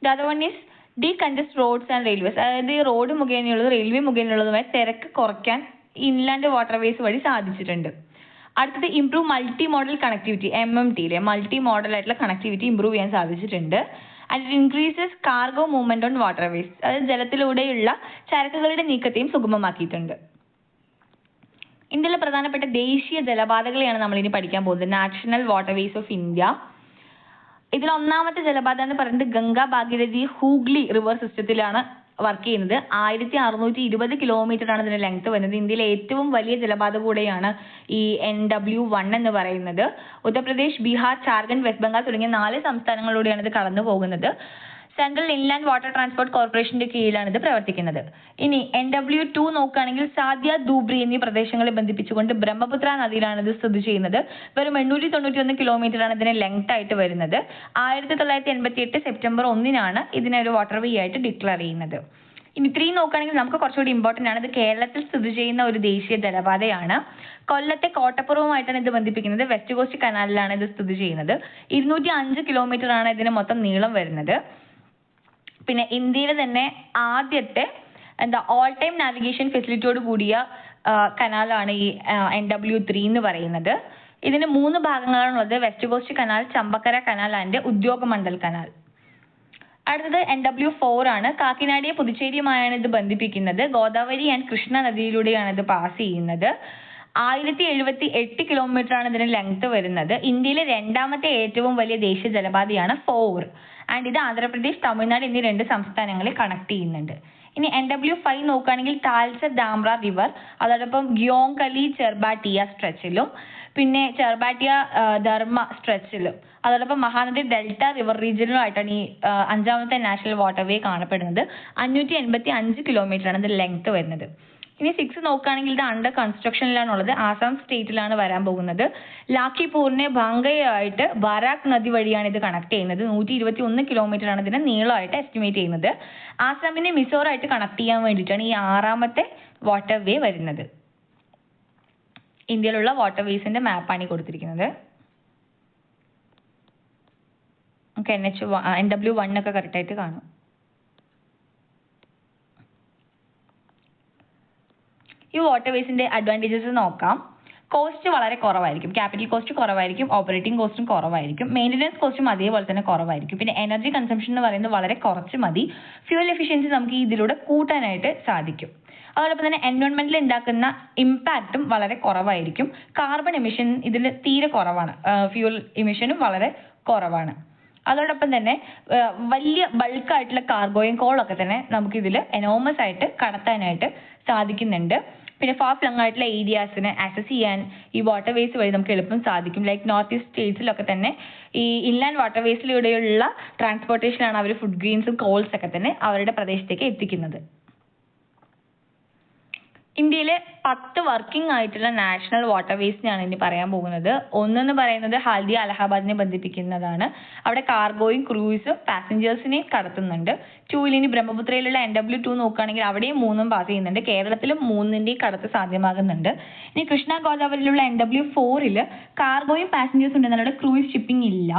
The other one is decongest roads and railways, അതായത് ഈ റോഡ് മുഖേനയുള്ളത് റെയിൽവേ മുഖേനയുള്ളതുമായി തിരക്ക് കുറയ്ക്കാൻ ഇൻലാൻഡ് വാട്ടർവേസ് വഴി സാധിച്ചിട്ടുണ്ട്. അടുത്തത് improve multi model connectivity, MMT multi model ആയിട്ടുള്ള കണക്ടിവിറ്റി ഇംപ്രൂവ് ചെയ്യാൻ സാധിച്ചിട്ടുണ്ട്. And it increases cargo movement on waterways, അതായത് ജലത്തിലൂടെയുള്ള ചരക്കുകളുടെ നീക്കത്തെയും സുഗമമാക്കിയിട്ടുണ്ട്. ഇന്ത്യയിലെ പ്രധാനപ്പെട്ട ദേശീയ ജലപാതകളെയാണ് നമ്മൾ ഇനി പഠിക്കാൻ പോകുന്നത്, നാഷണൽ വാട്ടർവേസ് ഓഫ് ഇന്ത്യ. ഇതിൽ ഒന്നാമത്തെ ജലപാത എന്ന് പറയുന്നത് ഗംഗ ഭാഗീരഥി ഹൂഗ്ലി റിവർ സിസ്റ്റത്തിലാണ് വർക്ക് ചെയ്യുന്നത്. 1620 കിലോമീറ്റർ ആണ് ഇതിന്റെ ലെങ്ത് വരുന്നത്. ഇന്ത്യയിലെ ഏറ്റവും വലിയ ജലപാത കൂടെയാണ് ഈ NW1 എന്ന് പറയുന്നത്. ഉത്തർപ്രദേശ്, ബീഹാർ, ജാർഖണ്ഡ്, വെസ്റ്റ് ബംഗാൾ തുടങ്ങിയ 4 സംസ്ഥാനങ്ങളിലൂടെയാണ് ഇത് കടന്നു പോകുന്നത്. സെൻട്രൽ ഇൻലാൻഡ് വാട്ടർ ട്രാൻസ്പോർട്ട് കോർപ്പറേഷന്റെ കീഴിലാണ് ഇത് പ്രവർത്തിക്കുന്നത്. ഇനി NW2 നോക്കുകയാണെങ്കിൽ സാദ്യ, ധൂബ്രി എന്നീ പ്രദേശങ്ങളെ ബന്ധിപ്പിച്ചുകൊണ്ട് ബ്രഹ്മപുത്ര നദിയിലാണ് ഇത് സ്ഥിതി ചെയ്യുന്നത്. വെറും 891 കിലോമീറ്റർ ആണ് ഇതിന് ലെങ്ത് ആയിട്ട് വരുന്നത്. 1988 സെപ്റ്റംബർ 1 ഇതിനെ ഒരു വാട്ടർവേ ആയിട്ട് ഡിക്ലെയർ ചെയ്യുന്നത്. ഇനി 3 നോക്കുകയാണെങ്കിൽ നമുക്ക് കുറച്ചുകൂടി ഇമ്പോർട്ടന്റ് ആണ്. ഇത് കേരളത്തിൽ സ്ഥിതി ചെയ്യുന്ന ഒരു ദേശീയ ജലപാതയാണ്. കൊല്ലത്തെ കോട്ടപ്പുറവുമായിട്ടാണ് ഇത് ബന്ധിപ്പിക്കുന്നത്. വെസ്റ്റ് കോസ്റ്റ് കനാലിലാണ് ഇത് സ്ഥിതി ചെയ്യുന്നത്. 205 കിലോമീറ്റർ ആണ് ഇതിന് മൊത്തം നീളം വരുന്നത്. പിന്നെ ഇന്ത്യയിലെ തന്നെ ആദ്യത്തെ ഓൾ ടൈം നാവിഗേഷൻ ഫെസിലിറ്റിയോട് കൂടിയ കനാലാണ് ഈ NW3 എന്ന് പറയുന്നത്. ഇതിന് 3 ഭാഗങ്ങളാണുള്ളത്: west coast canal, Champakkara canal and Udyogamandal canal. അടുത്തത് NW4 ആണ്. കാക്കിനാടിയെ പുതുച്ചേരിയുമായാണ് ഇത് ബന്ധിപ്പിക്കുന്നത്. ഗോദാവരി ആൻഡ് കൃഷ്ണ നദിയിലൂടെയാണ് ഇത് പാസ് ചെയ്യുന്നത്. 1078 കിലോമീറ്റർ ആണ് ഇതിന് ലെങ്ത് വരുന്നത്. ഇന്ത്യയിലെ രണ്ടാമത്തെ ഏറ്റവും വലിയ ദേശീയ ജലപാതയാണ് 4 ആൻഡ് ഇത് ആന്ധ്രാപ്രദേശ്, തമിഴ്നാട് എന്നീ 2 സംസ്ഥാനങ്ങളെ കണക്ട് ചെയ്യുന്നുണ്ട്. ഇനി NW5 നോക്കുകയാണെങ്കിൽ താൽസർ ദാംബ്ര റിവർ, അതോടൊപ്പം ഗ്യോങ്കലി ചെർബാട്ടിയ സ്ട്രെച്ചിലും പിന്നെ ചെർബാട്ടിയ ധർമ്മ സ്ട്രെച്ചിലും അതോടൊപ്പം മഹാനദി ഡെൽറ്റ റിവർ റീജിയനിലും ആയിട്ടാണ് ഈ 5ാമത്തെ നാഷണൽ വാട്ടർവേ കാണപ്പെടുന്നത്. 585 കിലോമീറ്റർ ആണ് ഇത് ലെങ്ത് വരുന്നത്. ഇനി 6 നോക്കുകയാണെങ്കിൽ ഇത് അണ്ടർ കൺസ്ട്രക്ഷനിലാണുള്ളത്. ആസാം സ്റ്റേറ്റിലാണ് വരാൻ പോകുന്നത്. ലാഖിപൂരിനെ ഭാങ്കയായിട്ട് ബരാക് നദി വഴിയാണ് ഇത് കണക്ട് ചെയ്യുന്നത്. 121 കിലോമീറ്റർ ആണ് ഇതിന് നീളമായിട്ട് എസ്റ്റിമേറ്റ് ചെയ്യുന്നത്. ആസാമിനെ മിസോറായിട്ട് കണക്ട് ചെയ്യാൻ വേണ്ടിയിട്ടാണ് ഈ 6ാമത്തെ വാട്ടർവേ വരുന്നത്. ഇന്ത്യയിലുള്ള വാട്ടർവേസിന്റെ മാപ്പാണ് ഈ കൊടുത്തിരിക്കുന്നത്. നമുക്ക് NW1 ഒക്കെ കറക്റ്റ് ആയിട്ട് കാണും. ഈ വാട്ടർവേസിന്റെ അഡ്വാൻറ്റേജസ് നോക്കാം. കോസ്റ്റ് വളരെ കുറവായിരിക്കും. ക്യാപിറ്റൽ കോസ്റ്റ് കുറവായിരിക്കും, ഓപ്പറേറ്റിംഗ് കോസ്റ്റും കുറവായിരിക്കും, മെയിൻ്റനൻസ് കോസ്റ്റും അതേപോലെ തന്നെ കുറവായിരിക്കും. പിന്നെ എനർജി കൺസംഷൻ എന്ന് പറയുന്നത് വളരെ കുറച്ച് മതി. ഫ്യൂവൽ എഫിഷ്യൻസി നമുക്ക് ഇതിലൂടെ കൂട്ടാനായിട്ട് സാധിക്കും. അതോടൊപ്പം തന്നെ എൻവയോൺമെന്റിൽ ഉണ്ടാക്കുന്ന ഇമ്പാക്റ്റും വളരെ കുറവായിരിക്കും. കാർബൺ എമിഷൻ ഇതിൽ തീരെ കുറവാണ്. ഫ്യൂവൽ എമിഷനും വളരെ കുറവാണ്. അതോടൊപ്പം തന്നെ വലിയ ബൾക്കായിട്ടുള്ള കാർഗോയും കോളൊക്കെ തന്നെ നമുക്ക് ഇതിൽ എനോമസ് ആയിട്ട് കടത്താനായിട്ട് സാധിക്കുന്നുണ്ട്. പിന്നെ ഫാർ ഫ്ലങ് ആയിട്ടുള്ള ഏരിയാസിനെ ആക്സസ് ചെയ്യാൻ ഈ വാട്ടർവേസ് വഴി നമുക്ക് എളുപ്പം സാധിക്കും. ലൈക്ക് നോർത്ത് ഈസ്റ്റ് സ്റ്റേറ്റ്സിലൊക്കെ തന്നെ ഈ ഇൻലാൻഡ് വാട്ടർവേസിലൂടെയുള്ള ട്രാൻസ്പോർട്ടേഷനാണ് അവർ ഫുഡ് ഗ്രെയിൻസും കോൾസ് ഒക്കെ തന്നെ അവരുടെ പ്രദേശത്തേക്ക് എത്തിക്കുന്നത്. ഇന്ത്യയിലെ 10 വർക്കിംഗ് ആയിട്ടുള്ള നാഷണൽ വാട്ടർവേസിനെയാണ് ഇനി പറയാൻ പോകുന്നത്. ഒന്നെന്ന് പറയുന്നത് ഹാൽദിയ അലഹാബാദിനെ ബന്ധിപ്പിക്കുന്നതാണ്. അവിടെ കാർഗോയും ക്രൂയിസും പാസഞ്ചേഴ്സിനെയും കടത്തുന്നുണ്ട്. 2 ഇനി ബ്രഹ്മപുത്രയിലുള്ള NW2 നോക്കുകയാണെങ്കിൽ അവിടെയും 3 പാസ് ചെയ്യുന്നുണ്ട്. കേരളത്തിലും 3ന്റെയും കടത്ത് സാധ്യമാകുന്നുണ്ട്. ഇനി കൃഷ്ണ ഗോദാവരിയിലുള്ള NW4 കാർഗോയും പാസഞ്ചേഴ്സും ഉണ്ട്, എന്നാൽ ക്രൂയിസ് ഷിപ്പിംഗ് ഇല്ല.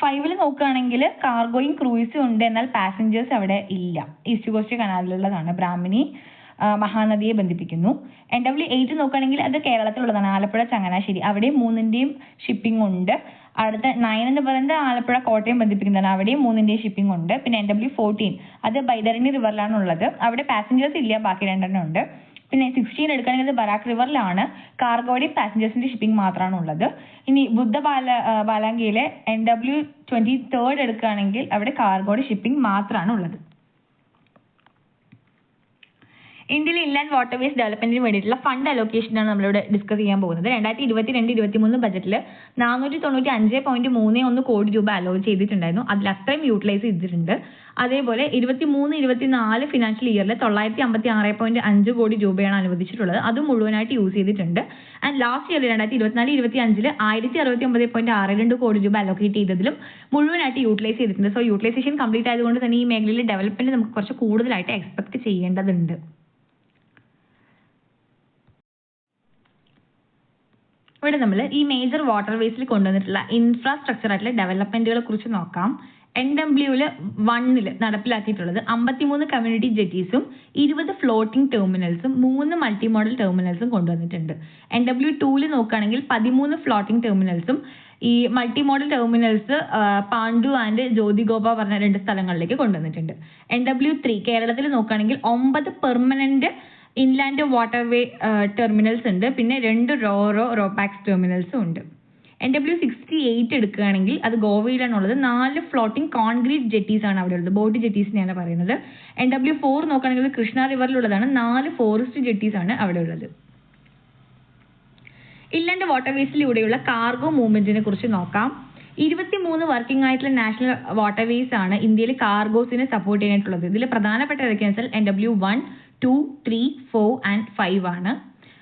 5 നോക്കുകയാണെങ്കിൽ കാർഗോയും ക്രൂയിസും ഉണ്ട്, എന്നാൽ പാസഞ്ചേഴ്സ് അവിടെ ഇല്ല. East cost കനാലിലുള്ളതാണ്. ബ്രാഹ്മിണി മഹാനദിയെ ബന്ധിപ്പിക്കുന്നു. NW8 നോക്കുകയാണെങ്കിൽ അത് കേരളത്തിലുള്ളതാണ്. ആലപ്പുഴ, ചങ്ങനാശ്ശേരി, അവിടെ 3ന്റെയും ഷിപ്പിംഗ് ഉണ്ട്. അടുത്ത 9 എന്ന് പറയുന്നത് ആലപ്പുഴ, കോട്ടയം ബന്ധിപ്പിക്കുന്നതാണ്. അവിടെയും 3ന്റെയും ഷിപ്പിംഗ് ഉണ്ട്. പിന്നെ NW14 അത് ബൈതരണി റിവറിലാണ് ഉള്ളത്. അവിടെ പാസഞ്ചേഴ്സ് ഇല്ല, ബാക്കി 2 ഉണ്ട്. പിന്നെ 16 എടുക്കുകയാണെങ്കിൽ അത് ബരാക് റിവറിലാണ്. കാർഗോയുടെയും പാസഞ്ചേഴ്സിന്റെ ഷിപ്പിംഗ് മാത്രമാണ് ഉള്ളത്. ഇനി ബാലാംഗിയിലെ NW23 എടുക്കുകയാണെങ്കിൽ അവിടെ കാർഗോയുടെ ഷിപ്പിംഗ് മാത്രമാണ് ഉള്ളത്. ഇന്ത്യയിലെ ഇൻലാൻഡ് വാട്ടർവേസ് ഡെവലപ്മെന്റിന് വേണ്ടിയിട്ടുള്ള ഫണ്ട് അലോക്കേഷനാണ് നമ്മളിവിടെ ഡിസ്കസ് ചെയ്യാൻ പോകുന്നത്. 2022-23 ബജറ്റിൽ 495.31 കോടി രൂപ അലോട്ട് ചെയ്തിട്ടുണ്ടായിരുന്നു. അതിൽ അത്രയും യൂട്ടിലൈസ് ചെയ്തിട്ടുണ്ട്. അതേപോലെ 23-24 ഫിനാൻഷ്യൽ ഇയറിൽ 956.5 കോടി രൂപയാണ് അനുവദിച്ചിട്ടുള്ളത്. അത് മുഴുവനായിട്ട് യൂസ് ചെയ്തിട്ടുണ്ട്. ആൻഡ് ലാസ്റ്റ് ഇയർ 2024-25 1069.62 കോടി രൂപ അലോക്കേറ്റ് ചെയ്തതിലും മുഴുവനായിട്ട് യൂട്ടിലൈസ് ചെയ്തിട്ടുണ്ട്. സോ യൂട്ടിലൈസേഷൻ കംപ്ലീറ്റ് ആയതുകൊണ്ട് തന്നെ ഈ മേഖലയിലെ ഡെവലപ്മെന്റ് നമുക്ക് കുറച്ച് കൂടുതലായിട്ട് എക്സ്പെക്ട് ചെയ്യേണ്ടതുണ്ട്. ഇവിടെ നമ്മൾ ഈ മേജർ വാട്ടർവേസിൽ കൊണ്ടുവന്നിട്ടുള്ള ഇൻഫ്രാസ്ട്രക്ചർ ആയിട്ടുള്ള ഡെവലപ്മെന്റുകളെ കുറിച്ച് നോക്കാം. NW1 നടപ്പിലാക്കിയിട്ടുള്ളത് 53 കമ്മ്യൂണിറ്റി ജെറ്റീസും 20 ഫ്ലോട്ടിംഗ് ടെർമിനൽസും 3 മൾട്ടി മോഡൽ ടെർമിനൽസും കൊണ്ടുവന്നിട്ടുണ്ട്. NW2 നോക്കുകയാണെങ്കിൽ 13 ഫ്ലോട്ടിംഗ് ടെർമിനൽസും ഈ multi modal terminals Pandu and Jogighopa പറഞ്ഞ 2 സ്ഥലങ്ങളിലേക്ക് കൊണ്ടുവന്നിട്ടുണ്ട്. NW3 കേരളത്തിൽ നോക്കുകയാണെങ്കിൽ 9 പെർമനന്റ് ഇൻലാൻഡ് വാട്ടർവേ ടെർമിനൽസ് ഉണ്ട്. പിന്നെ 2 റോപാക്സ് ടെർമിനൽസും ഉണ്ട്. NW68 എടുക്കുകയാണെങ്കിൽ അത് ഗോവയിലാണുള്ളത്. 4 ഫ്ലോട്ടിംഗ് കോൺക്രീറ്റ് ജെറ്റീസ് ആണ് അവിടെ ഉള്ളത്. ബോട്ട് ജെറ്റീസിനെയാണ് പറയുന്നത്. NW4 നോക്കുകയാണെങ്കിൽ കൃഷ്ണ റിവറിലുള്ളതാണ്. 4 ഫോറസ്റ്റ് ജെറ്റീസ് ആണ് അവിടെ ഉള്ളത്. ഇൻലാൻഡ് വാട്ടർവേസിലൂടെയുള്ള കാർഗോ മൂവ്മെന്റിനെ കുറിച്ച് നോക്കാം. 23 വർക്കിംഗ് ആയിട്ടുള്ള നാഷണൽ വാട്ടർവേസ് ആണ് ഇന്ത്യയിൽ കാർഗോസിനെ സപ്പോർട്ട് ചെയ്യാനായിട്ടുള്ളത്. ഇതിൽ പ്രധാനപ്പെട്ട ഏതൊക്കെയാണെന്ന് വെച്ചാൽ NW1, 2, 3, 4 and 5 ആണ്.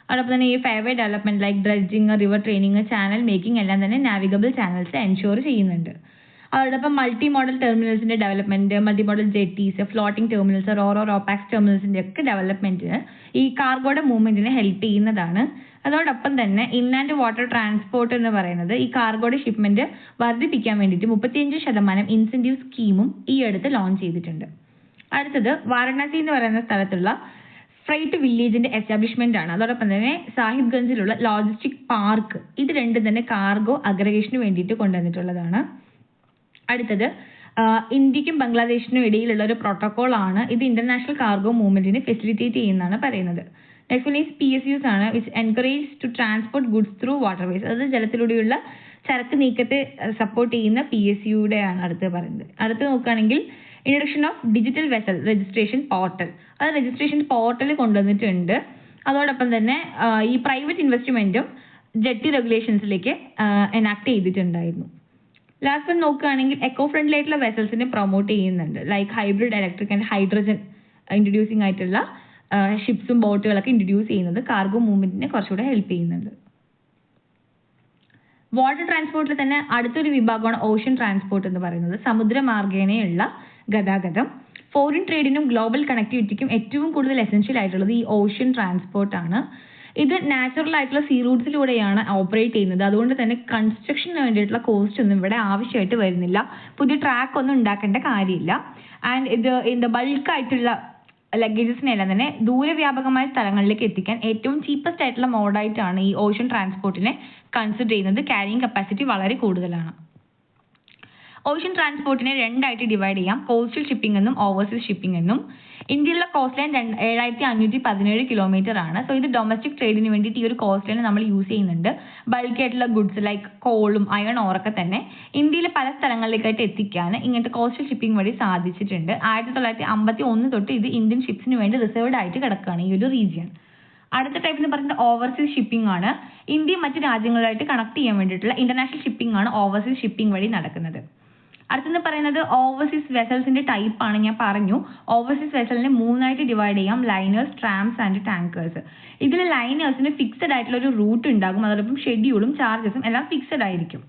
അതോടൊപ്പം തന്നെ ഈ fairway development like dredging, river training, channel making എല്ലാം തന്നെ നാവിഗബിൾ ചാനൽസ് എൻഷുർ ചെയ്യുന്നുണ്ട്. അതോടൊപ്പം മൾട്ടി മോഡൽ ടെർമിനൽസിന്റെ development, multi modal jetties, floating terminals, roro ropax ടെർമിനൽസിന്റെ ഒക്കെ ഡെവലപ്മെന്റിന് ഈ കാർഗോയുടെ മൂവ്മെന്റിനെ ഹെൽപ്പ് ചെയ്യുന്നതാണ്. അതോടൊപ്പം തന്നെ ഇൻലാൻഡ് വാട്ടർ ട്രാൻസ്പോർട്ട് എന്ന് പറയുന്നത് ഈ കാർഗോയുടെ ഷിപ്മെന്റ് വർദ്ധിപ്പിക്കാൻ വേണ്ടിയിട്ട് 35% ഇൻസെന്റീവ് സ്കീമും ഈ അടുത്ത് ലോഞ്ച് ചെയ്തിട്ടുണ്ട്. അടുത്തത് വാരണാസി എന്ന് പറയുന്ന സ്ഥലത്തുള്ള ഫ്രൈറ്റ് വില്ലേജിന്റെ എസ്റ്റാബ്ലിഷ്മെന്റ് ആണ്. അതോടൊപ്പം തന്നെ സാഹിബ്ഗഞ്ചിലുള്ള ലോജിസ്റ്റിക് പാർക്ക്, ഇത് രണ്ടും തന്നെ കാർഗോ അഗ്രഗേഷന് വേണ്ടിയിട്ട് കൊണ്ടുവന്നിട്ടുള്ളതാണ്. അടുത്തത് ഇന്ത്യക്കും ബംഗ്ലാദേശിനും ഇടയിലുള്ള ഒരു പ്രോട്ടോകോൾ ആണ്. ഇത് ഇന്റർനാഷണൽ കാർഗോ മൂവ്മെന്റിനെ ഫെസിലിറ്റേറ്റ് ചെയ്യുന്നതാണ് പറയുന്നത്. നെക്സ്റ്റ് വൺ ഈസ് PSUs ആണ്, which encourage to transport goods through waterways. അത് ജലത്തിലൂടെയുള്ള ചരക്ക് നീക്കത്തെ സപ്പോർട്ട് ചെയ്യുന്ന PSUയുടെ ആണ് അടുത്ത് പറയുന്നത്. അടുത്ത് നോക്കുകയാണെങ്കിൽ introduction of digital vessel registration portal, അത് രജിസ്ട്രേഷൻ പോർട്ടൽ കൊണ്ടുവന്നിട്ടുണ്ട്. അതോടൊപ്പം തന്നെ ഈ പ്രൈവറ്റ് ഇൻവെസ്റ്റ്മെന്റും ജെട്ടി റെഗുലേഷൻസിലേക്ക് എനാക്ട് ചെയ്തിട്ടുണ്ടായിരുന്നു. ലാസ്റ്റ് വൺ നോക്കുകയാണെങ്കിൽ എക്കോ ഫ്രണ്ട്ലി ആയിട്ടുള്ള വെസൽസിനെ പ്രൊമോട്ട് ചെയ്യുന്നുണ്ട്. Like hybrid electric and hydrogen introducing ആയിട്ടുള്ള ഷിപ്സും ബോട്ടുകളൊക്കെ ഇൻട്രൊഡ്യൂസ് ചെയ്യുന്നത് കാർഗോ മൂവ്മെന്റിനെ കുറച്ചുകൂടെ ഹെൽപ്പ് ചെയ്യുന്നുണ്ട്. വാട്ടർ ട്രാൻസ്പോർട്ടിൽ തന്നെ അടുത്തൊരു വിഭാഗമാണ് ഓഷ്യൻ ട്രാൻസ്പോർട്ട് എന്ന് പറയുന്നത്. സമുദ്രമാർഗേനയുള്ള ഗതാഗതം. ഫോറിൻ ട്രേഡിനും ഗ്ലോബൽ കണക്ടിവിറ്റിക്കും ഏറ്റവും കൂടുതൽ എസെൻഷ്യൽ ആയിട്ടുള്ളത് ഈ ഓഷ്യൻ ട്രാൻസ്പോർട്ട് ആണ്. ഇത് നാച്ചുറൽ ആയിട്ടുള്ള സീ റൂട്ട്സിലൂടെയാണ് ഓപ്പറേറ്റ് ചെയ്യുന്നത്. അതുകൊണ്ട് തന്നെ കൺസ്ട്രക്ഷന് വേണ്ടിയിട്ടുള്ള കോസ്റ്റ് ഒന്നും ഇവിടെ ആവശ്യമായിട്ട് വരുന്നില്ല. പുതിയ ട്രാക്ക് ഒന്നും ഉണ്ടാക്കേണ്ട കാര്യമില്ല. ആൻഡ് ഇത് ബൾക്കായിട്ടുള്ള ലഗേജസിനെല്ലാം തന്നെ ദൂരവ്യാപകമായ സ്ഥലങ്ങളിലേക്ക് എത്തിക്കാൻ ഏറ്റവും ചീപ്പസ്റ്റ് ആയിട്ടുള്ള മോഡായിട്ടാണ് ഈ ഓഷ്യൻ ട്രാൻസ്പോർട്ടിനെ കൺസിഡർ ചെയ്യുന്നത്. ക്യാരിയിങ് കപ്പാസിറ്റി വളരെ കൂടുതലാണ്. ഓഷ്യൻ ട്രാൻസ്പോർട്ടിനെ രണ്ടായിട്ട് ഡിവൈഡ് ചെയ്യാം, കോസ്റ്റൽ ഷിപ്പിംഗ് എന്നും ഓവർസീസ് ഷിപ്പിംഗ് എന്നും. ഇന്ത്യയിലുള്ള കോസ്റ്റ് ലൈൻ 7517 കിലോമീറ്റർ ആണ്. സോ ഇത് ഡൊമസ്റ്റിക് ട്രേഡിന് വേണ്ടിയിട്ട് ഈ ഒരു കോസ്റ്റ് ലൈൻ നമ്മൾ യൂസ് ചെയ്യുന്നുണ്ട്. ബൾക്ക് ആയിട്ടുള്ള ഗുഡ്സ് ലൈക്ക് കോളും അയൺ ഓറൊക്കെ തന്നെ ഇന്ത്യയിലെ പല സ്ഥലങ്ങളിലേക്കായിട്ട് എത്തിക്കാൻ ഇങ്ങനത്തെ കോസ്റ്റൽ ഷിപ്പിംഗ് വഴി സാധിച്ചിട്ടുണ്ട്. 1951 തൊട്ട് ഇത് ഇന്ത്യൻ ഷിപ്സിന് വേണ്ടി റിസർവ്ഡ് ആയിട്ട് കിടക്കുകയാണ് ഈ ഒരു റീജിയൻ. അടുത്ത ടൈപ്പ് എന്ന് പറയുന്നത് ഓവർസീസ് ഷിപ്പിംഗ് ആണ്. ഇന്ത്യയും മറ്റു രാജ്യങ്ങളുമായിട്ട് കണക്ട് ചെയ്യാൻ വേണ്ടിയിട്ടുള്ള ഇന്റർനാഷണൽ ഷിപ്പിംഗ് ആണ് ഓവർസീസ് ഷിപ്പിംഗ് വഴി നടക്കുന്നത്. അടുത്തെന്ന് പറയുന്നത് ഓവർസീസ് വെസൽസിന്റെ ടൈപ്പ് ആണ്. ഞാൻ പറഞ്ഞു ഓവർസീസ് വെസലിനെ 3ആയിട്ട് ഡിവൈഡ് ചെയ്യാം, ലൈനേഴ്സ്, ട്രാംസ് ആൻഡ് ടാങ്കേഴ്സ്. ഇതിൽ ലൈനേഴ്സിന് ഫിക്സഡ് ആയിട്ടുള്ള ഒരു റൂട്ട് ഉണ്ടാകും. അതോടൊപ്പം ഷെഡ്യൂളും ചാർജസും എല്ലാം ഫിക്സഡ് ആയിരിക്കും.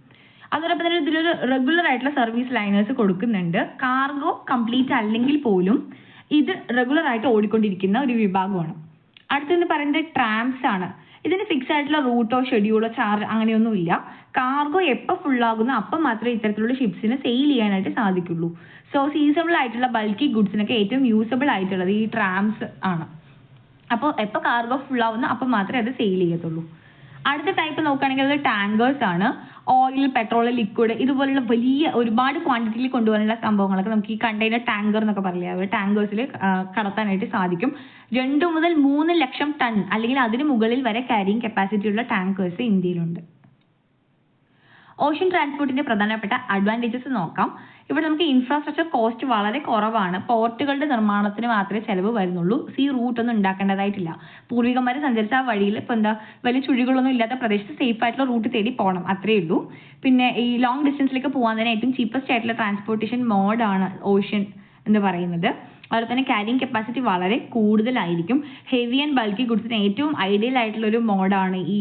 അതോടൊപ്പം തന്നെ ഇതിലൊരു റെഗുലർ ആയിട്ടുള്ള സർവീസ് ലൈനേഴ്സ് കൊടുക്കുന്നുണ്ട്. കാർഗോ കംപ്ലീറ്റ് അല്ലെങ്കിൽ പോലും ഇത് റെഗുലർ ആയിട്ട് ഓടിക്കൊണ്ടിരിക്കുന്ന ഒരു വിഭാഗമാണ്. അടുത്തെന്ന് പറയുന്നത് ട്രാംസ് ആണ്. ഇതിന് ഫിക്സ് ആയിട്ടുള്ള റൂട്ടോ ഷെഡ്യൂളോ ചാർജ് അങ്ങനെയൊന്നുമില്ല. കാർഗോ എപ്പോൾ ഫുള്ളാകുന്നു അപ്പം മാത്രമേ ഇത്തരത്തിലുള്ള ഷിപ്സിന് സെയിൽ ചെയ്യാനായിട്ട് സാധിക്കുള്ളൂ. സോ സീസണബിൾ ആയിട്ടുള്ള ബൾക്കി ഗുഡ്സിനൊക്കെ ഏറ്റവും യൂസബിൾ ആയിട്ടുള്ളത് ഈ ട്രാംസ് ആണ്. അപ്പോൾ എപ്പോൾ കാർഗോ ഫുള്ളാവുന്നു അപ്പം മാത്രമേ അത് സെയിൽ ചെയ്യത്തുള്ളൂ. അടുത്ത ടൈപ്പ് നോക്കുകയാണെങ്കിൽ അത് ടാങ്കേഴ്സ് ആണ്. ഓയിൽ, പെട്രോൾ, ലിക്വിഡ് ഇതുപോലുള്ള വലിയ ഒരുപാട് ക്വാണ്ടിറ്റിയിൽ കൊണ്ടുപോകാനുള്ള സംഭവങ്ങളൊക്കെ നമുക്ക് ഈ കണ്ടെയ്നർ ടാങ്കർ എന്നൊക്കെ പറയില്ലേ, ടാങ്കേഴ്സിൽ കടത്താനായിട്ട് സാധിക്കും. 2 മുതൽ 3 ലക്ഷം ടൺ അല്ലെങ്കിൽ അതിന് മുകളിൽ വരെ ക്യാരിയിങ് കപ്പാസിറ്റി ഉള്ള ടാങ്കേഴ്സ് ഇന്ത്യയിലുണ്ട്. ഓഷ്യൻ ട്രാൻസ്പോർട്ടിന്റെ പ്രധാനപ്പെട്ട അഡ്വാൻറ്റേജസ് നോക്കാം. ഇവിടെ നമുക്ക് ഇൻഫ്രാസ്ട്രക്ചർ കോസ്റ്റ് വളരെ കുറവാണ്. പോർട്ടുകളുടെ നിർമ്മാണത്തിന് മാത്രമേ ചെലവ് വരുന്നുള്ളൂ. സീ റൂട്ട് ഒന്നും ഉണ്ടാക്കേണ്ടതായിട്ടില്ല. പൂർവികന്മാർ സഞ്ചരിച്ച ആ വഴിയിൽ ഇപ്പോൾ വലിയ ചുഴികളൊന്നും ഇല്ലാത്ത പ്രദേശത്ത് സേഫ് ആയിട്ടുള്ള റൂട്ട് തേടി പോകണം, അത്രയേ ഉള്ളൂ. പിന്നെ ഈ ലോങ് ഡിസ്റ്റൻസിലേക്ക് പോകാൻ തന്നെ ഏറ്റവും ചീപ്പസ്റ്റ് ആയിട്ടുള്ള ട്രാൻസ്പോർട്ടേഷൻ മോഡാണ് ഓഷ്യൻ എന്ന് പറയുന്നത്. അതുപോലെ തന്നെ ക്യാരിയിങ് കപ്പാസിറ്റി വളരെ കൂടുതലായിരിക്കും. ഹെവി ആൻഡ് ബൾക്കി ഗുഡ്സിന് ഏറ്റവും ഐഡിയൽ ആയിട്ടുള്ള ഒരു മോഡാണ് ഈ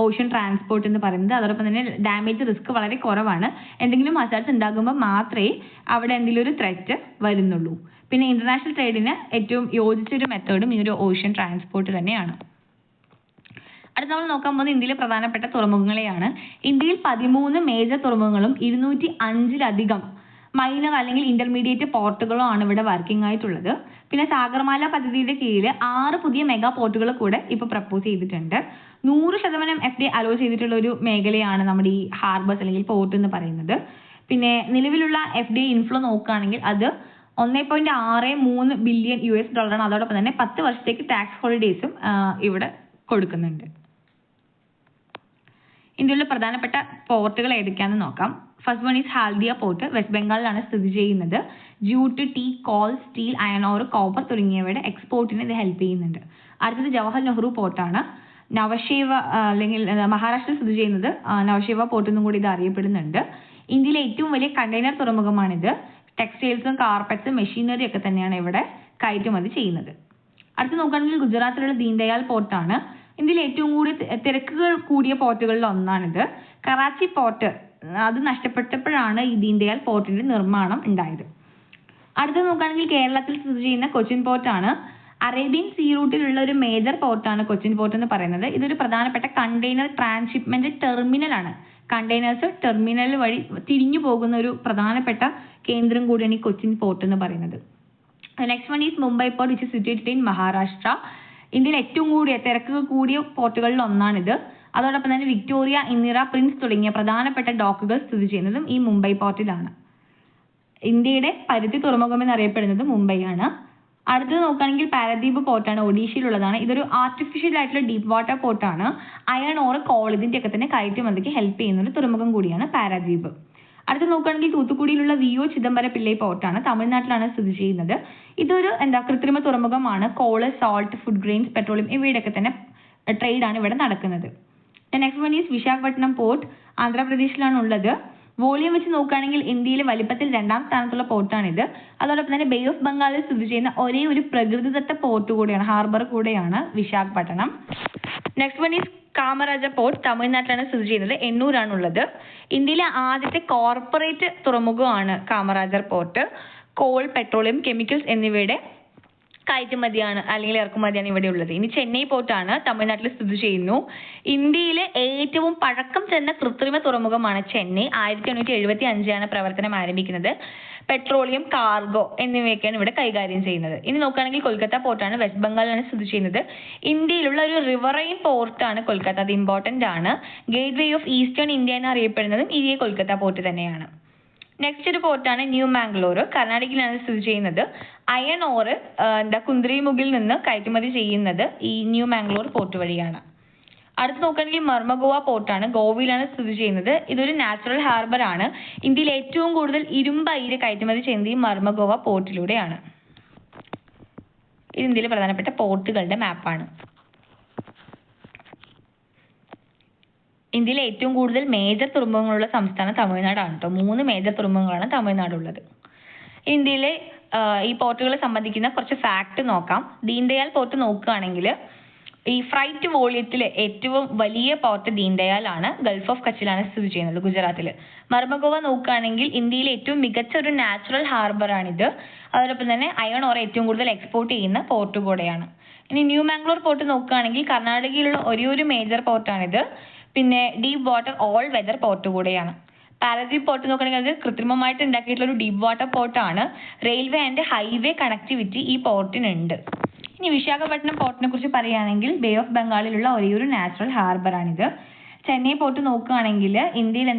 ഓഷ്യൻ ട്രാൻസ്പോർട്ട് എന്ന് പറയുന്നത്. അതോടൊപ്പം തന്നെ ഡാമേജ് റിസ്ക് വളരെ കുറവാണ്. എന്തെങ്കിലും ഹസാർഡ്സ് ഉണ്ടാകുമ്പോൾ മാത്രമേ അവിടെ എന്തെങ്കിലും ഒരു ത്രെറ്റ് വരുന്നുള്ളൂ. പിന്നെ ഇന്റർനാഷണൽ ട്രേഡിന് ഏറ്റവും യോജിച്ചൊരു മെത്തേഡും ഈ ഒരു ഓഷ്യൻ ട്രാൻസ്പോർട്ട് തന്നെയാണ്. അടുത്ത നമ്മൾ നോക്കാൻ പോകുന്നത് ഇന്ത്യയിലെ പ്രധാനപ്പെട്ട തുറമുഖങ്ങളെയാണ്. ഇന്ത്യയിൽ 13 മേജർ തുറമുഖങ്ങളും 205-ലധികം മൈനർ അല്ലെങ്കിൽ ഇന്റർമീഡിയറ്റ് പോർട്ടുകളോ ആണ് ഇവിടെ വർക്കിംഗ് ആയിട്ടുള്ളത്. പിന്നെ സാഗർമാല പദ്ധതിയുടെ കീഴിൽ 6 പുതിയ മെഗാ പോർട്ടുകൾ കൂടെ ഇപ്പോൾ പ്രപ്പോസ് ചെയ്തിട്ടുണ്ട്. 100% FTA അലോ ചെയ്തിട്ടുള്ള ഒരു മേഖലയാണ് നമ്മുടെ ഈ ഹാർബേഴ്സ് അല്ലെങ്കിൽ പോർട്ട് എന്ന് പറയുന്നത്. പിന്നെ നിലവിലുള്ള FTA ഇൻഫ്ലോ നോക്കുകയാണെങ്കിൽ അത് $1.63 ബില്യൺ ആണ്. അതോടൊപ്പം തന്നെ 10 വർഷത്തേക്ക് ടാക്സ് ഹോളിഡേയ്സും ഇവിടെ കൊടുക്കുന്നുണ്ട്. ഇന്ത്യയിലെ പ്രധാനപ്പെട്ട പോർട്ടുകൾ ഏതൊക്കെയാണെന്ന് നോക്കാം. First one is Haldia port, west ബംഗാളിലാണ് സ്ഥിതി ചെയ്യുന്നത്. Jute, tea, coal, steel, iron ore, copper തുടങ്ങിയവയുടെ എക്സ്പോർട്ടിന് ഇത് ഹെൽപ്പ് ചെയ്യുന്നുണ്ട്. അടുത്തത് ജവഹർ നെഹ്റു പോർട്ടാണ്. നവശേവ അല്ലെങ്കിൽ മഹാരാഷ്ട്രയിൽ സ്ഥിതി ചെയ്യുന്നത് നവശേവ പോർട്ട് എന്നും കൂടി ഇത് അറിയപ്പെടുന്നുണ്ട്. ഇന്ത്യയിലെ ഏറ്റവും വലിയ കണ്ടെയ്നർ തുറമുഖമാണിത്. ടെക്സ്റ്റൈൽസും കാർപ്പറ്റ്സും മെഷീനറി ഒക്കെ തന്നെയാണ് ഇവിടെ കയറ്റുമതി ചെയ്യുന്നത്. അടുത്ത് നോക്കുകയാണെങ്കിൽ ഗുജറാത്തിലുള്ള ദീൻദയാൽ പോർട്ടാണ്. ഇന്ത്യയിൽ ഏറ്റവും കൂടിയ തിരക്കുകൾ കൂടിയ പോർട്ടുകളിൽ ഒന്നാണിത്. കറാച്ചി പോർട്ട് അത് നഷ്ടപ്പെട്ടപ്പോഴാണ് ഈ ദീൻദയാൽ പോർട്ടിന്റെ നിർമ്മാണം ഉണ്ടായത്. അടുത്ത് നോക്കുകയാണെങ്കിൽ കേരളത്തിൽ സ്ഥിതി ചെയ്യുന്ന കൊച്ചിൻ പോർട്ടാണ്. അറേബ്യൻ സീ റൂട്ടിലുള്ള ഒരു മേജർ പോർട്ടാണ് കൊച്ചിൻ പോർട്ട് എന്ന് പറയുന്നത്. ഇതൊരു പ്രധാനപ്പെട്ട കണ്ടെയ്നർ ട്രാൻസ്ഷിപ്മെന്റ് ടെർമിനൽ ആണ്. കണ്ടെയ്നേഴ്സ് ടെർമിനൽ വഴി തിരിഞ്ഞു പോകുന്ന ഒരു പ്രധാനപ്പെട്ട കേന്ദ്രം കൂടിയാണ് ഈ കൊച്ചിൻ പോർട്ട് എന്ന് പറയുന്നത്. Next one is Mumbai port which is situated in Maharashtra. ഇന്ത്യയിൽ ഏറ്റവും കൂടിയ തിരക്ക് കൂടിയ പോർട്ടുകളിൽ ഒന്നാണിത്. അതോടൊപ്പം തന്നെ വിക്ടോറിയ, ഇന്ദിര, പ്രിൻസ് തുടങ്ങിയ പ്രധാനപ്പെട്ട ഡോക്കുകൾ സ്ഥിതി ചെയ്യുന്നതും ഈ മുംബൈ പോർട്ടിലാണ്. ഇന്ത്യയുടെ പരുത്തി തുറമുഖം എന്നറിയപ്പെടുന്നത് മുംബൈയാണ്. അടുത്തത് നോക്കുകയാണെങ്കിൽ പാരദീപ് പോർട്ടാണ്, ഒഡീഷയിലുള്ളതാണ്. ഇതൊരു ആർട്ടിഫിഷ്യൽ ആയിട്ടുള്ള ഡീപ്പ് വാട്ടർ പോർട്ടാണ്. അയൺ ഓർ കോൾ ഇതിന്റെ ഒക്കെ തന്നെ കയറ്റുമതിക്ക് ഹെൽപ്പ് ചെയ്യുന്ന ഒരു തുറമുഖം കൂടിയാണ് പാരദീപ്. അടുത്ത് നോക്കുകയാണെങ്കിൽ തൂത്തുക്കുടിയിലുള്ള VO ചിദംബര പിള്ളൈ പോർട്ടാണ്, തമിഴ്നാട്ടിലാണ് സ്ഥിതി ചെയ്യുന്നത്. ഇതൊരു കൃത്രിമ തുറമുഖമാണ്. Coal, salt, food grains, petroleum ഇവയുടെ ഒക്കെ തന്നെ ട്രേഡ് ആണ് ഇവിടെ നടക്കുന്നത്. Next one is Visakhapatnam port, ആന്ധ്രാപ്രദേശിലാണ് ഉള്ളത്. വോളിയം വെച്ച് നോക്കുകയാണെങ്കിൽ ഇന്ത്യയിലെ വലിപ്പത്തിൽ 2ാം സ്ഥാനത്തുള്ള പോർട്ടാണിത്. അതോടൊപ്പം തന്നെ ബേ ഓഫ് ബംഗാളിൽ സ്ഥിതി ചെയ്യുന്ന ഒരേ ഒരു പ്രകൃതിദത്ത പോർട്ട് കൂടെയാണ്, ഹാർബർ കൂടെയാണ് Visakhapatnam. Next one is Kamaraja port, തമിഴ്നാട്ടിലാണ് സ്ഥിതി ചെയ്യുന്നത്. എണ്ണൂരാണ് ഉള്ളത്. ഇന്ത്യയിലെ ആദ്യത്തെ കോർപ്പറേറ്റ് തുറമുഖമാണ് Kamarajar port. Coal, petroleum, chemicals എന്നിവയുടെ കയറ്റുമതിയാണ് അല്ലെങ്കിൽ ഇറക്കുമതിയാണ് ഇവിടെ ഉള്ളത്. ഇനി ചെന്നൈ പോർട്ടാണ്, തമിഴ്നാട്ടിൽ സ്ഥിതി ചെയ്യുന്നു. ഇന്ത്യയിലെ ഏറ്റവും പഴക്കം ചെന്ന കൃത്രിമ തുറമുഖമാണ് ചെന്നൈ. 1875 പ്രവർത്തനം ആരംഭിക്കുന്നത്. പെട്രോളിയം, കാർഗോ എന്നിവയൊക്കെയാണ് ഇവിടെ കൈകാര്യം ചെയ്യുന്നത്. ഇനി നോക്കുകയാണെങ്കിൽ കൊൽക്കത്ത പോർട്ടാണ്, വെസ്റ്റ് ബംഗാളിലാണ് സ്ഥിതി ചെയ്യുന്നത്. ഇന്ത്യയിലുള്ള ഒരു റിവറൈൻ പോർട്ടാണ് കൊൽക്കത്ത, അത് ഇമ്പോർട്ടന്റ് ആണ്. Gate way of eastern India എന്ന് അറിയപ്പെടുന്നതും ഈ കൊൽക്കത്ത പോർട്ട് തന്നെയാണ്. നെക്സ്റ്റ് ഒരു പോർട്ടാണ് ന്യൂ മാംഗ്ലൂർ, കർണാടകയിലാണ് സ്ഥിതി ചെയ്യുന്നത്. അയൺ ഓർ കുന്ദ്രിമുഖിൽ നിന്ന് കയറ്റുമതി ചെയ്യുന്നത് ഈ ന്യൂ മാംഗ്ലൂർ പോർട്ട് വഴിയാണ്. അടുത്ത് നോക്കുകയാണെങ്കിൽ മർമഗോവ പോർട്ടാണ്, ഗോവയിലാണ് സ്ഥിതി ചെയ്യുന്നത്. ഇതൊരു നാച്ചുറൽ ഹാർബർ ആണ്. ഇന്ത്യയിൽ ഏറ്റവും കൂടുതൽ ഇരുമ്പ് അയിര് കയറ്റുമതി ചെയ്യുന്നത് ഈ മർമഗോവ പോർട്ടിലൂടെയാണ്. ഇത് ഇന്ത്യയിലെ പ്രധാനപ്പെട്ട പോർട്ടുകളുടെ മാപ്പാണ്. ഇന്ത്യയിലെ ഏറ്റവും കൂടുതൽ മേജർ തുറമുഖങ്ങളുള്ള സംസ്ഥാനം തമിഴ്നാടാണ് കേട്ടോ. 3 മേജർ തുറമുഖങ്ങളാണ് തമിഴ്നാടുള്ളത്. ഇന്ത്യയിലെ ഈ പോർട്ടുകളെ സംബന്ധിക്കുന്ന കുറച്ച് ഫാക്ട് നോക്കാം. ദീൻദയാൽ പോർട്ട് നോക്കുകയാണെങ്കിൽ ഈ ഫ്രൈറ്റ് വോളിയത്തിലെ ഏറ്റവും വലിയ പോർട്ട് ദീൻദയാൽ ആണ്. ഗൾഫ് ഓഫ് കച്ചിലാണ് സ്ഥിതി ചെയ്യുന്നത്, ഗുജറാത്തിൽ. മർമഗോവ നോക്കുകയാണെങ്കിൽ ഇന്ത്യയിലെ ഏറ്റവും മികച്ച ഒരു നാച്ചുറൽ ഹാർബർ ആണിത്. അതോടൊപ്പം തന്നെ അയൺ ഓർ ഏറ്റവും കൂടുതൽ എക്സ്പോർട്ട് ചെയ്യുന്ന പോർട്ട് കൂടെയാണ്. ഇനി ന്യൂ മാംഗ്ലൂർ പോർട്ട് നോക്കുകയാണെങ്കിൽ കർണാടകയിലുള്ള ഒരു മേജർ പോർട്ടാണിത്. പിന്നെ deep water all weather port കൂടെയാണ്. പാരദീപ് പോർട്ട് നോക്കുകയാണെങ്കിൽ അത് കൃത്രിമമായിട്ട് ഉണ്ടാക്കിയിട്ടുള്ള ഒരു ഡീപ്പ് വാട്ടർ പോർട്ടാണ്. റെയിൽവേ ആൻഡ് ഹൈവേ കണക്ടിവിറ്റി ഈ പോർട്ടിനുണ്ട്. ഇനി വിശാഖപട്ടണം പോർട്ടിനെ കുറിച്ച് പറയുകയാണെങ്കിൽ ബേ ഓഫ് ബംഗാളിലുള്ള ഒരു നാച്ചുറൽ ഹാർബർ ആണിത്. ചെന്നൈ പോർട്ട് നോക്കുകയാണെങ്കിൽ ഇന്ത്യയിൽ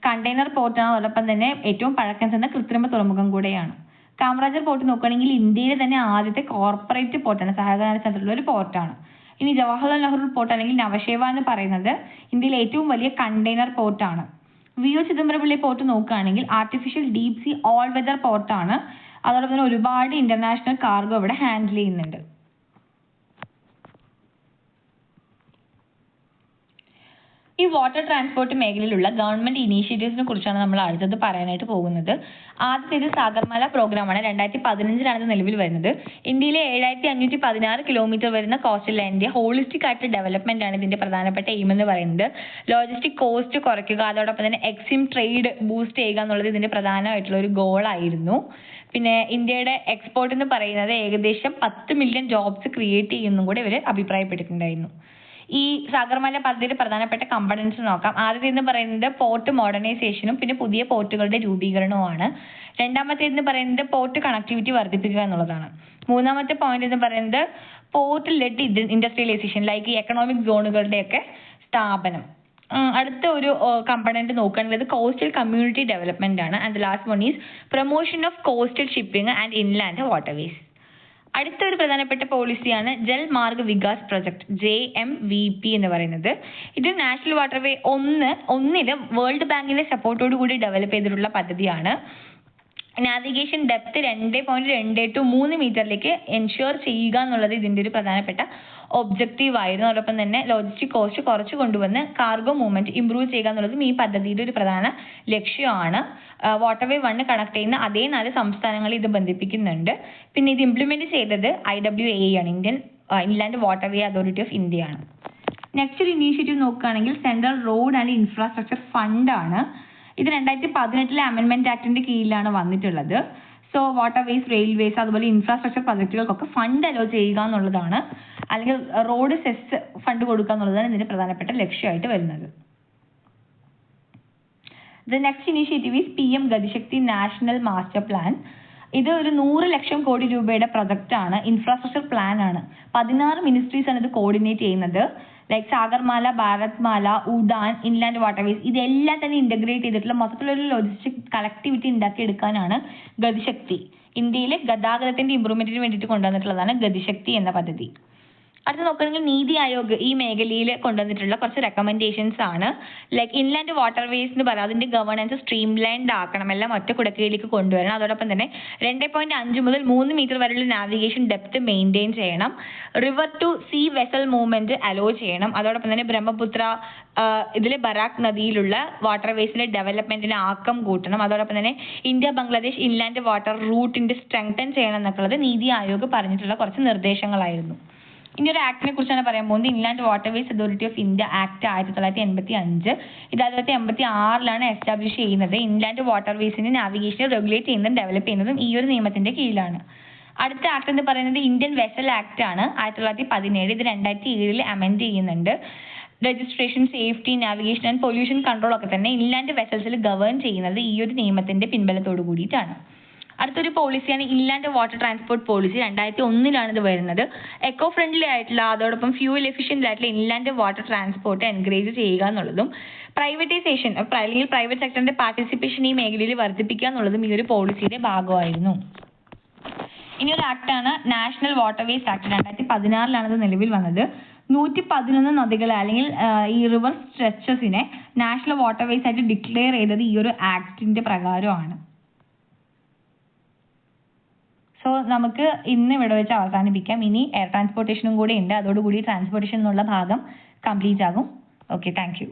കണ്ടെയ്നർ പോർട്ടാണ്. അതോടൊപ്പം തന്നെ ഏറ്റവും പഴക്കം ചെന്ന കൃത്രിമ തുറമുഖം കൂടെയാണ്. കാമരാജർ പോർട്ട് നോക്കുകയാണെങ്കിൽ ഇന്ത്യയിലെ തന്നെ ആദ്യത്തെ കോർപ്പറേറ്റ് പോർട്ടാണ്, സഹകരണ തരത്തിലുള്ള ഒരു പോർട്ടാണ്. ഇനി ജവഹർലാൽ നെഹ്റു പോർട്ട് അല്ലെങ്കിൽ നവശേവ എന്ന് പറയുന്നത് ഇന്ത്യയിലെ ഏറ്റവും വലിയ കണ്ടെയ്നർ പോർട്ടാണ്. VO ചിദംബരപിള്ളി പോർട്ട് നോക്കുകയാണെങ്കിൽ artificial deep sea all weather പോർട്ടാണ്. അതോടൊപ്പം തന്നെ ഒരുപാട് ഇന്റർനാഷണൽ കാർഗോ ഇവിടെ ഹാൻഡിൽ ചെയ്യുന്നുണ്ട്. ഈ വാട്ടർ ട്രാൻസ്പോർട്ട് മേഖലയിലുള്ള ഗവൺമെന്റ് ഇനീഷ്യേറ്റീവ്സിനെ കുറിച്ചാണ് നമ്മൾ അടുത്തത് പറയാനായിട്ട് പോകുന്നത്. ആദ്യത്തേത് സാഗർമാല പ്രോഗ്രാമാണ്. 2015 നിലവിൽ വരുന്നത്. ഇന്ത്യയിലെ 7516 കിലോമീറ്റർ വരുന്ന കോസ്റ്റൽ ലൈനിന്റെ ഹോളിസ്റ്റിക് ആയിട്ട് ഡെവലപ്മെന്റ് ആണ് ഇതിന്റെ പ്രധാനപ്പെട്ട എയിം എന്ന് പറയുന്നത്. ലോജിസ്റ്റിക് കോസ്റ്റ് കുറയ്ക്കുക, അതോടൊപ്പം തന്നെ എക്സിം ട്രേഡ് ബൂസ്റ്റ് ചെയ്യുക എന്നുള്ളത് ഇതിന്റെ പ്രധാനമായിട്ടുള്ള ഒരു ഗോളായിരുന്നു. പിന്നെ ഇന്ത്യയുടെ എക്സ്പോർട്ട് എന്ന് പറയുന്നത് ഏകദേശം 10 മില്യൺ ജോബ്സ് ക്രിയേറ്റ് ചെയ്യുന്നതും കൂടെ ഇവർ അഭിപ്രായപ്പെട്ടിട്ടുണ്ടായിരുന്നു. ഈ സാഗർമാല പദ്ധതിയുടെ പ്രധാനപ്പെട്ട കമ്പണൻസ് നോക്കാം. ആദ്യത്തേന്ന് പറയുന്നത് പോർട്ട് മോഡേണൈസേഷനും പിന്നെ പുതിയ പോർട്ടുകളുടെ രൂപീകരണവുമാണ്. രണ്ടാമത്തേന്ന് പറയുന്നത് പോർട്ട് കണക്ടിവിറ്റി വർദ്ധിപ്പിക്കുക എന്നുള്ളതാണ്. മൂന്നാമത്തെ പോയിന്റ് എന്ന് പറയുന്നത് പോർട്ട് ലെഡ് ഇൻഡസ്ട്രിയലൈസേഷൻ ലൈക്ക് ഈ എക്കണോമിക് സോണുകളുടെയൊക്കെ സ്ഥാപനം. അടുത്ത ഒരു കമ്പണന്റ് നോക്കുകയാണെങ്കിൽ കോസ്റ്റൽ കമ്മ്യൂണിറ്റി ഡെവലപ്മെന്റ് ആണ്. And last one is promotion of coastal shipping and inland waterways. അടുത്ത ഒരു പ്രധാനപ്പെട്ട പോളിസിയാണ് ജൽ മാർഗ് വികാസ് പ്രൊജക്ട്, JMVP എന്ന് പറയുന്നത്. ഇത് നാഷണൽ വാട്ടർവേ 1 വേൾഡ് ബാങ്കിന്റെ സപ്പോർട്ടോട് കൂടി ഡെവലപ്പ് ചെയ്തിട്ടുള്ള പദ്ധതിയാണ്. നാവിഗേഷൻ ഡെപ്ത് 2.23 മീറ്ററിലേക്ക് എൻഷുർ ചെയ്യുക എന്നുള്ളത് ഇതിൻ്റെ ഒരു പ്രധാനപ്പെട്ട ഒബ്ജക്റ്റീവ് ആയിരുന്നു. അതോടൊപ്പം തന്നെ ലോജിസ്റ്റിക് കോസ്റ്റ് കുറച്ച് കൊണ്ടുവന്ന് കാർഗോ മൂവ്മെന്റ് ഇംപ്രൂവ് ചെയ്യുക എന്നുള്ളതും ഈ പദ്ധതിയുടെ ഒരു പ്രധാന ലക്ഷ്യമാണ്. വാട്ടർവേ 1 കണക്ട് ചെയ്യുന്ന അതേ 4 സംസ്ഥാനങ്ങളെ ഇത് ബന്ധിപ്പിക്കുന്നുണ്ട്. പിന്നെ ഇത് ഇംപ്ലിമെന്റ് ചെയ്തത് IWA ആണ്, Indian inland waterway authority of India ആണ്. നെക്സ്റ്റ് ഒരു ഇനീഷ്യേറ്റീവ് നോക്കുകയാണെങ്കിൽ central road and infrastructure fund ആണ്. ഇത് 2018 അമെൻമെന്റ് ആക്ടിന്റെ കീഴിലാണ് വന്നിട്ടുള്ളത്. സോ വാട്ടർവേസ്, റെയിൽവേസ് അതുപോലെ ഇൻഫ്രാസ്ട്രക്ചർ പ്രൊജക്ടുകൾക്കൊക്കെ ഫണ്ട് അലോ ചെയ്യുക എന്നുള്ളതാണ്, അല്ലെങ്കിൽ റോഡ് സെസ് ഫണ്ട് കൊടുക്കുക എന്നുള്ളതാണ് ഇതിന്റെ പ്രധാനപ്പെട്ട ലക്ഷ്യമായിട്ട് വരുന്നത്. The next initiative is PM Gati Shakti national master plan. ഇത് ഒരു 100 ലക്ഷം കോടി രൂപയുടെ പ്രൊജക്റ്റ് ആണ്, ഇൻഫ്രാസ്ട്രക്ചർ പ്ലാൻ ആണ്. 16 മിനിസ്ട്രീസ് ആണ് ഇത് കോർഡിനേറ്റ് ചെയ്യുന്നത്. Like Sagarmala, Bharatmala, UDAN, inland waterways ഇതെല്ലാം തന്നെ ഇന്റഗ്രേറ്റ് ചെയ്തിട്ടുള്ള മൊത്തത്തിലൊരു ലോജിസ്റ്റിക് കണക്ടിവിറ്റി ഉണ്ടാക്കിയെടുക്കാനാണ് ഗതിശക്തി. ഇന്ത്യയിലെ ഗതാഗതത്തിന്റെ ഇംപ്രൂവ്മെന്റിന് വേണ്ടിയിട്ട് കൊണ്ടുവന്നിട്ടുള്ളതാണ് ഗതിശക്തി എന്ന പദ്ധതി. അടുത്ത നോക്കുകയാണെങ്കിൽ നീതി ആയോഗ് ഈ മേഖലയിൽ കൊണ്ടുവന്നിട്ടുള്ള കുറച്ച് റെക്കമെൻഡേഷൻസ് ആണ്. ലൈക്ക് ഇൻലാൻഡ് വാട്ടർവേസ് എന്ന് പറയാം, അതിന്റെ ഗവേണൻസ് സ്ട്രീം ലൈൻഡ് ആക്കണം, എല്ലാം ഒറ്റ കുടക്കീഴിലേക്ക് കൊണ്ടുവരണം. അതോടൊപ്പം തന്നെ 2.5 മുതൽ 3 മീറ്റർ വരെയുള്ള നാവിഗേഷൻ ഡെപ്ത് മെയിൻറ്റെയിൻ ചെയ്യണം. River to sea vessel movement allow ചെയ്യണം. അതോടൊപ്പം തന്നെ ബ്രഹ്മപുത്ര ഇതിലെ ബരാക് നദിയിലുള്ള വാട്ടർവേസിന്റെ ഡെവലപ്മെന്റിന് ആക്കം കൂട്ടണം. അതോടൊപ്പം തന്നെ ഇന്ത്യ ബംഗ്ലാദേശ് ഇൻലാൻഡ് വാട്ടർ റൂട്ടിന്റെ സ്ട്രെങ്തൻ ചെയ്യണം എന്നൊക്കെയുള്ളത് നീതി ആയോഗ് പറഞ്ഞിട്ടുള്ള കുറച്ച് നിർദ്ദേശങ്ങളായിരുന്നു. ഇനി ഒരു ആക്ടിനെ കുറിച്ചാണ് പറയാൻ പോകുന്നത്. Inland waterways authority of India act 1985. ഇത് 1986 എസ്റ്റാബ്ലിഷ് ചെയ്യുന്നത്. ഇൻലാൻഡ് വാട്ടർവേസിന്റെ നാവിഗേഷനെ റെഗുലേറ്റ് ചെയ്യുന്നതും ഡെവലപ്പ് ചെയ്യുന്നതും ഈ ഒരു നിയമത്തിന്റെ കീഴിലാണ്. അടുത്ത ആക്ട് എന്ന് പറയുന്നത് ഇന്ത്യൻ വെസൽ ആക്ട് ആണ്, 1917. ഇത് 2007 അമെൻഡ് ചെയ്യുന്നുണ്ട്. Registration, safety, navigation and pollution control ഒക്കെ തന്നെ ഇൻലാൻഡ് വെസൽസിൽ ഗവേൺ ചെയ്യുന്നത് ഈ ഒരു നിയമത്തിന്റെ പിൻബലത്തോട് കൂടിയിട്ടാണ്. അടുത്തൊരു പോളിസിയാണ് ഇൻലാൻഡ് വാട്ടർ ട്രാൻസ്പോർട്ട് പോളിസി. 2001 ഇത് വരുന്നത്. എക്കോ ഫ്രണ്ട്ലി ആയിട്ടുള്ള അതോടൊപ്പം ഫ്യൂവൽ എഫിഷ്യന്റ് ആയിട്ടുള്ള ഇൻലാൻഡ് വാട്ടർ ട്രാൻസ്പോർട്ട് എൻകറേജ് ചെയ്യുക എന്നുള്ളതും പ്രൈവറ്റൈസേഷൻ അല്ലെങ്കിൽ പ്രൈവറ്റ് സെക്ടറിന്റെ പാർട്ടിസിപ്പേഷൻ ഈ മേഖലയിൽ വർദ്ധിപ്പിക്കുക എന്നുള്ളതും ഈ ഒരു പോളിസിയുടെ ഭാഗമായിരുന്നു. ഇനി ഒരു ആക്ടാണ് നാഷണൽ വാട്ടർവേസ് ആക്ട്. 2016 ഇത് നിലവിൽ വന്നത്. 111 നദികളെ അല്ലെങ്കിൽ ഈ റിവർ സ്ട്രെച്ചസിനെ നാഷണൽ വാട്ടർവേസ് ആയിട്ട് ഡിക്ലെയർ ചെയ്തത് ഈ ഒരു ആക്ടിന്റെ പ്രകാരമാണ്. സോ നമുക്ക് ഇന്ന് ഇവിടെ വെച്ച് അവസാനിപ്പിക്കാം. ഇനി എയർ ട്രാൻസ്പോർട്ടേഷനും കൂടെ ഉണ്ട്, അതോടുകൂടി ട്രാൻസ്പോർട്ടേഷൻ എന്നുള്ള ഭാഗം കംപ്ലീറ്റ് ആകും. Okay, thank you.